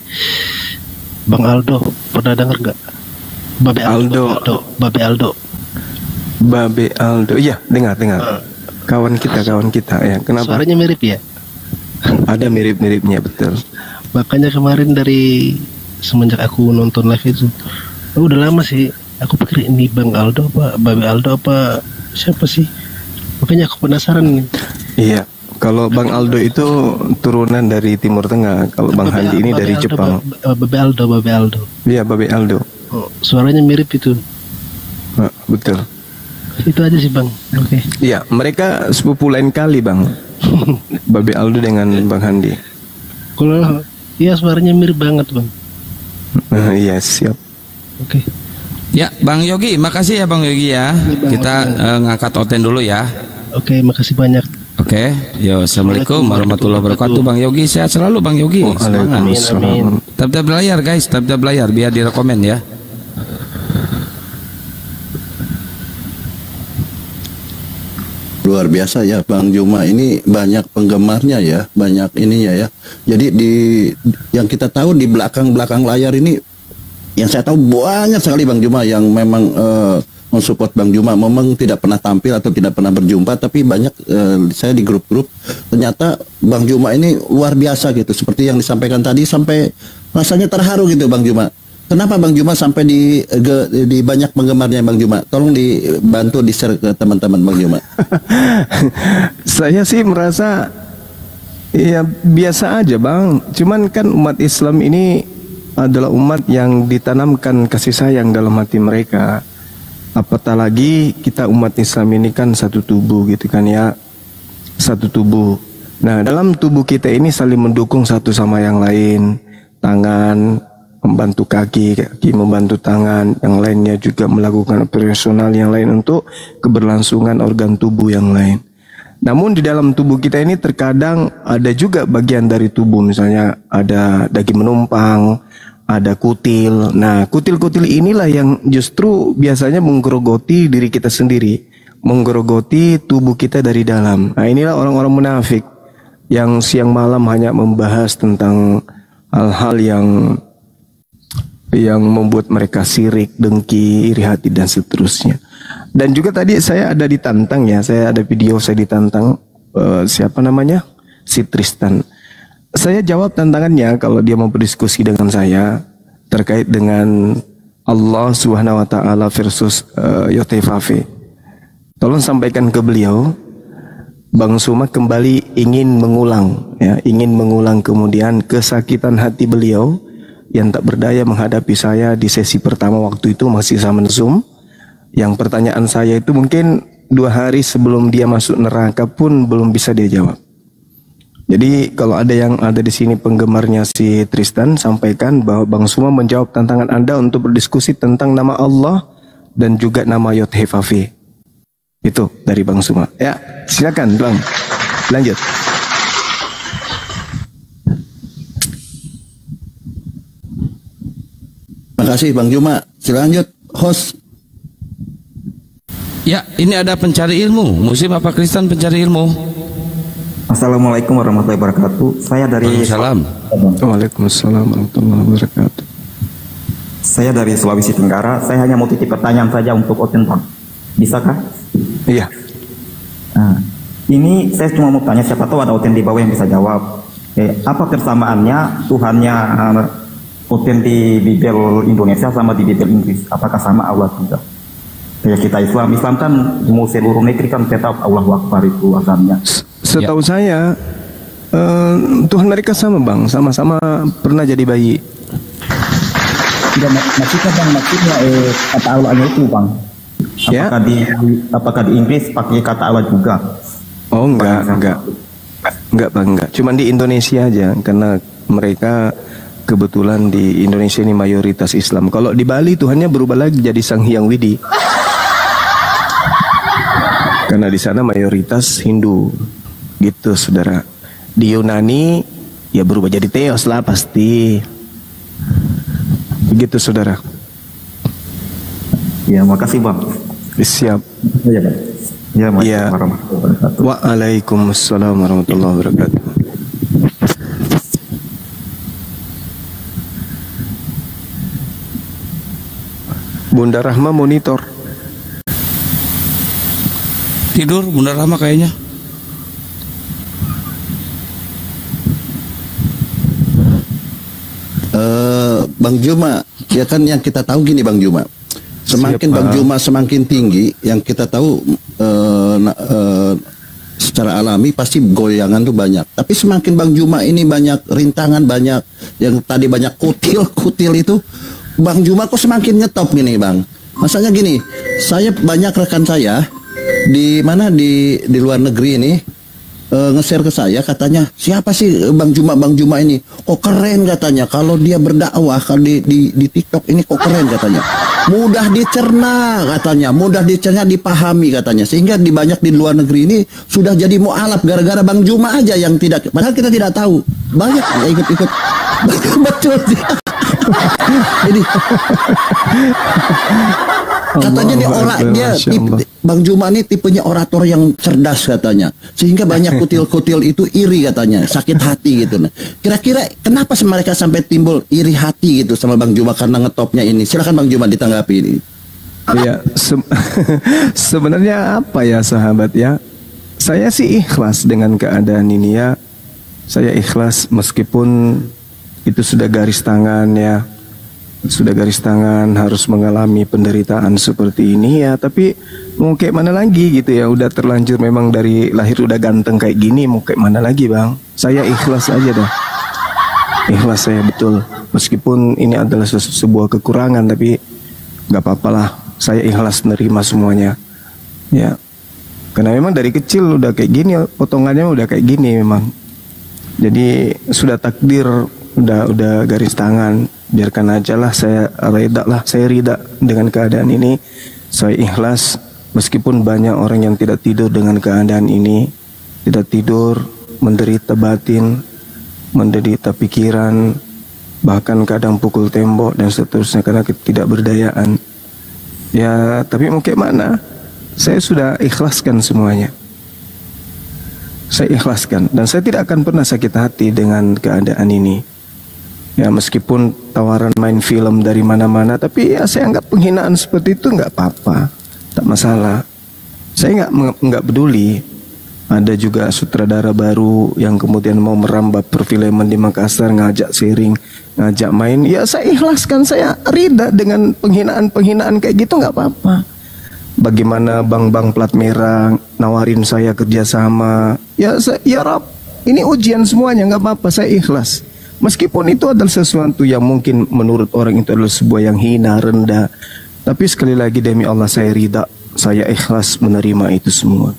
Bang Aldo, pernah dengar nggak? Babe Aldo. Iya, dengar. Kawan kita ya. Kenapa? Suaranya mirip ya? Ada mirip-miripnya, betul. Makanya kemarin dari semenjak aku nonton live itu, udah lama sih aku pikir ini Bang Aldo apa Babe Aldo apa siapa sih, makanya aku penasaran nih. Iya, kalau Bang Aldo itu turunan dari Timur Tengah, kalau Bang Handi ini dari Jepang. Babe Aldo. Iya, Babe Aldo. Oh, suaranya mirip itu. Betul. Itu aja sih Bang. Oke. Iya, mereka sepupu lain kali Bang. Babe Aldo dengan Bang Handi. Kalau iya suaranya mirip banget Bang. Iya, siap. Oke. Ya, Bang Yogi, makasih ya Bang Yogi ya. Kita ngangkat Oten dulu ya. Oke, makasih banyak. Oke, yo, assalamualaikum warahmatullahi wabarakatuh. Bang Yogi, sehat selalu Bang Yogi. Amin. Tab layar guys, tab layar biar direkomen ya. Luar biasa ya Bang Juma, ini banyak penggemarnya ya, banyak ininya ya. Jadi yang kita tahu di belakang layar ini, yang saya tahu banyak sekali Bang Juma yang memang mensupport Bang Juma. Memang tidak pernah tampil atau tidak pernah berjumpa, tapi banyak saya di grup-grup, ternyata Bang Juma ini luar biasa gitu. Seperti yang disampaikan tadi, sampai rasanya terharu gitu Bang Juma. Kenapa Bang Juma sampai di banyak penggemarnya Bang Juma? Tolong dibantu di-share ke teman-teman Bang Juma. Saya sih merasa ya biasa aja Bang. Cuman kan umat Islam ini adalah umat yang ditanamkan kasih sayang dalam hati mereka. Apatah lagi kita umat Islam ini kan satu tubuh gitu kan ya. Satu tubuh. Nah, dalam tubuh kita ini saling mendukung satu sama yang lain. Tangan membantu kaki membantu tangan, yang lainnya juga melakukan operasional yang lain untuk keberlangsungan organ tubuh yang lain. Namun di dalam tubuh kita ini terkadang ada juga bagian dari tubuh, misalnya ada daging menumpang, ada kutil. Nah, kutil-kutil inilah yang justru biasanya menggerogoti diri kita sendiri, menggerogoti tubuh kita dari dalam. Nah, inilah orang-orang munafik yang siang malam hanya membahas tentang hal-hal yang membuat mereka sirik, dengki, iri hati dan seterusnya. Dan juga tadi saya ada ditantang ya, saya ada video saya ditantang siapa namanya? Si Tristan. Saya jawab tantangannya kalau dia mau berdiskusi dengan saya terkait dengan Allah Subhanahu wa taala versus Yotefafe. Tolong sampaikan ke beliau, Bang Suma kembali ingin mengulang kemudian kesakitan hati beliau yang tak berdaya menghadapi saya di sesi pertama waktu itu masih sama Zoom. Yang pertanyaan saya itu mungkin 2 hari sebelum dia masuk neraka pun belum bisa dia jawab. Jadi kalau ada yang ada di sini penggemarnya si Tristan, sampaikan bahwa Bang Suma menjawab tantangan Anda untuk berdiskusi tentang nama Allah dan juga nama Yod-Heh-Vav. Itu dari Bang Suma. Ya, silakan Bang. Lanjut. Makasih Bang Juma. Selanjut host. Ya, ini ada pencari ilmu. Muslim apa Kristen pencari ilmu? Assalamualaikum warahmatullahi wabarakatuh. Saya dari Waalaikumsalam warahmatullahi wabarakatuh. Saya dari Sulawesi Tenggara. Saya hanya mau titip pertanyaan saja untuk Oten, Bang. Bisakah? Iya. Nah, ini saya cuma mau tanya, siapa tahu ada Oten di bawah yang bisa jawab. Apa persamaannya Tuhannya Oten di Bible Indonesia sama di Bible Inggris? Apakah sama Allah juga? Kayak kita Islam kan mau seluruh negeri kan tetap Allahu Akbar itu azannya. Setahu saya Tuhan mereka sama Bang, sama-sama pernah jadi bayi. Tidak maksudnya bang, maksudnya kata Allahnya itu bang. Apakah di Inggris pakai kata Allah juga? Oh enggak bang, enggak. Cuman di Indonesia aja, karena mereka kebetulan di Indonesia ini mayoritas Islam. Kalau di Bali Tuhannya berubah lagi jadi Sang Hyang Widi. Karena di sana mayoritas Hindu. Gitu saudara. Di Yunani ya berubah jadi Theos lah pasti. Begitu saudara. Ya, makasih bang. Siap. Ya bang. Ya, ya. Waalaikumsalam warahmatullahi wabarakatuh. Bunda Rahma monitor. Tidur Bunda Rahma kayaknya. Bang Juma, ya kan yang kita tahu gini Bang Juma. Semakin Bang Juma semakin tinggi, yang kita tahu secara alami pasti goyangan tuh banyak. Tapi semakin Bang Juma ini banyak rintangan, banyak yang tadi banyak kutil itu, Bang Juma kok semakin nyetop gini Bang. Masanya gini, saya banyak rekan saya di mana di luar negeri ini nge-share ke saya, katanya siapa sih Bang Juma ini, kok keren katanya, kalau dia berdakwah kalau di TikTok ini kok keren katanya, mudah dicerna katanya, mudah dicerna, dipahami katanya, sehingga banyak di luar negeri ini sudah jadi mu'alaf gara-gara Bang Juma aja yang tidak, padahal kita tidak tahu banyak yang ikut-ikut. Betul sih. Jadi katanya Bang Juma ini tipenya orator yang cerdas katanya, sehingga banyak kutil-kutil itu iri katanya, sakit hati gitu. Nah, kira-kira kenapa mereka sampai timbul iri hati gitu sama Bang Juma karena ngetopnya ini? Silakan Bang Juma ditanggapi ini. Iya, sebenarnya apa ya sahabat ya? Saya sih ikhlas dengan keadaan ini ya. Saya ikhlas meskipun itu sudah garis tangan ya. Sudah garis tangan harus mengalami penderitaan seperti ini ya, tapi mau kayak mana lagi gitu ya, udah terlanjur memang dari lahir udah ganteng kayak gini, mau kayak mana lagi Bang. Saya ikhlas aja dah. Ikhlas saya betul. Meskipun ini adalah sebuah kekurangan, tapi gak apa-apa lah. Saya ikhlas nerima semuanya. Ya. Karena memang dari kecil udah kayak gini, potongannya udah kayak gini memang. Jadi sudah takdir, udah garis tangan. Biarkan aja lah, saya rida dengan keadaan ini. Saya ikhlas meskipun banyak orang yang tidak tidur dengan keadaan ini, tidak tidur, menderita batin, menderita pikiran, bahkan kadang pukul tembok dan seterusnya karena ketidakberdayaan. Ya, tapi mau kayak mana? Saya sudah ikhlaskan semuanya. Saya ikhlaskan dan saya tidak akan pernah sakit hati dengan keadaan ini. Ya, meskipun tawaran main film dari mana-mana, tapi ya saya anggap penghinaan seperti itu nggak apa-apa, tak masalah. Saya nggak peduli. Ada juga sutradara baru yang kemudian mau merambah perfilman di Makassar, ngajak sharing, ngajak main. Ya saya ikhlaskan, saya rida dengan penghinaan kayak gitu, nggak apa-apa. Bagaimana bank-bank plat merah nawarin saya kerjasama, ya Rob, ini ujian semuanya, nggak apa-apa, saya ikhlas. Meskipun itu adalah sesuatu yang mungkin menurut orang itu adalah sebuah yang hina, rendah, tapi sekali lagi demi Allah saya ridha, saya ikhlas menerima itu semua.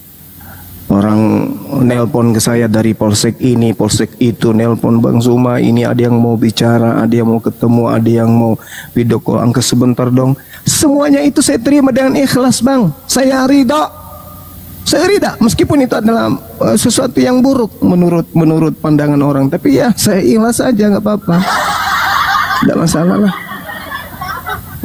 Orang nelpon ke saya dari polsek ini, polsek itu, nelpon Bang Zuma ini, ada yang mau bicara, ada yang mau ketemu, ada yang mau video call, angka sebentar dong. Semuanya itu saya terima dengan ikhlas Bang. Saya ridha. Saya ridha meskipun itu adalah sesuatu yang buruk menurut pandangan orang, tapi ya saya ikhlas aja, nggak apa-apa, nggak masalah lah.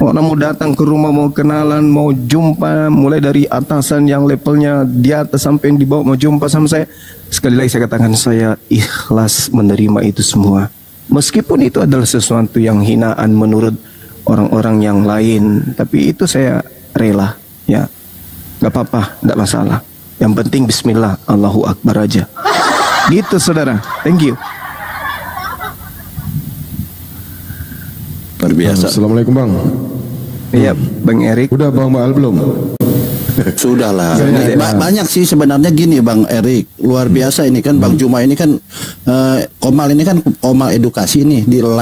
Orang mau datang ke rumah, mau kenalan, mau jumpa, mulai dari atasan yang levelnya di atas sampai yang di bawah mau jumpa sama saya, sekali lagi saya katakan saya ikhlas menerima itu semua, meskipun itu adalah sesuatu yang hinaan menurut orang-orang yang lain, tapi itu saya rela ya, nggak apa-apa, nggak masalah. Yang penting bismillah, Allahu Akbar aja. Gitu saudara. Thank you. Luar biasa. Assalamualaikum Bang. Iya Bang Erik. Udah Bang Baal belum? Sudahlah. Banyak sih sebenarnya gini Bang Erik. Luar biasa ini kan Bang Juma ini kan Komal ini kan Komal edukasi nih di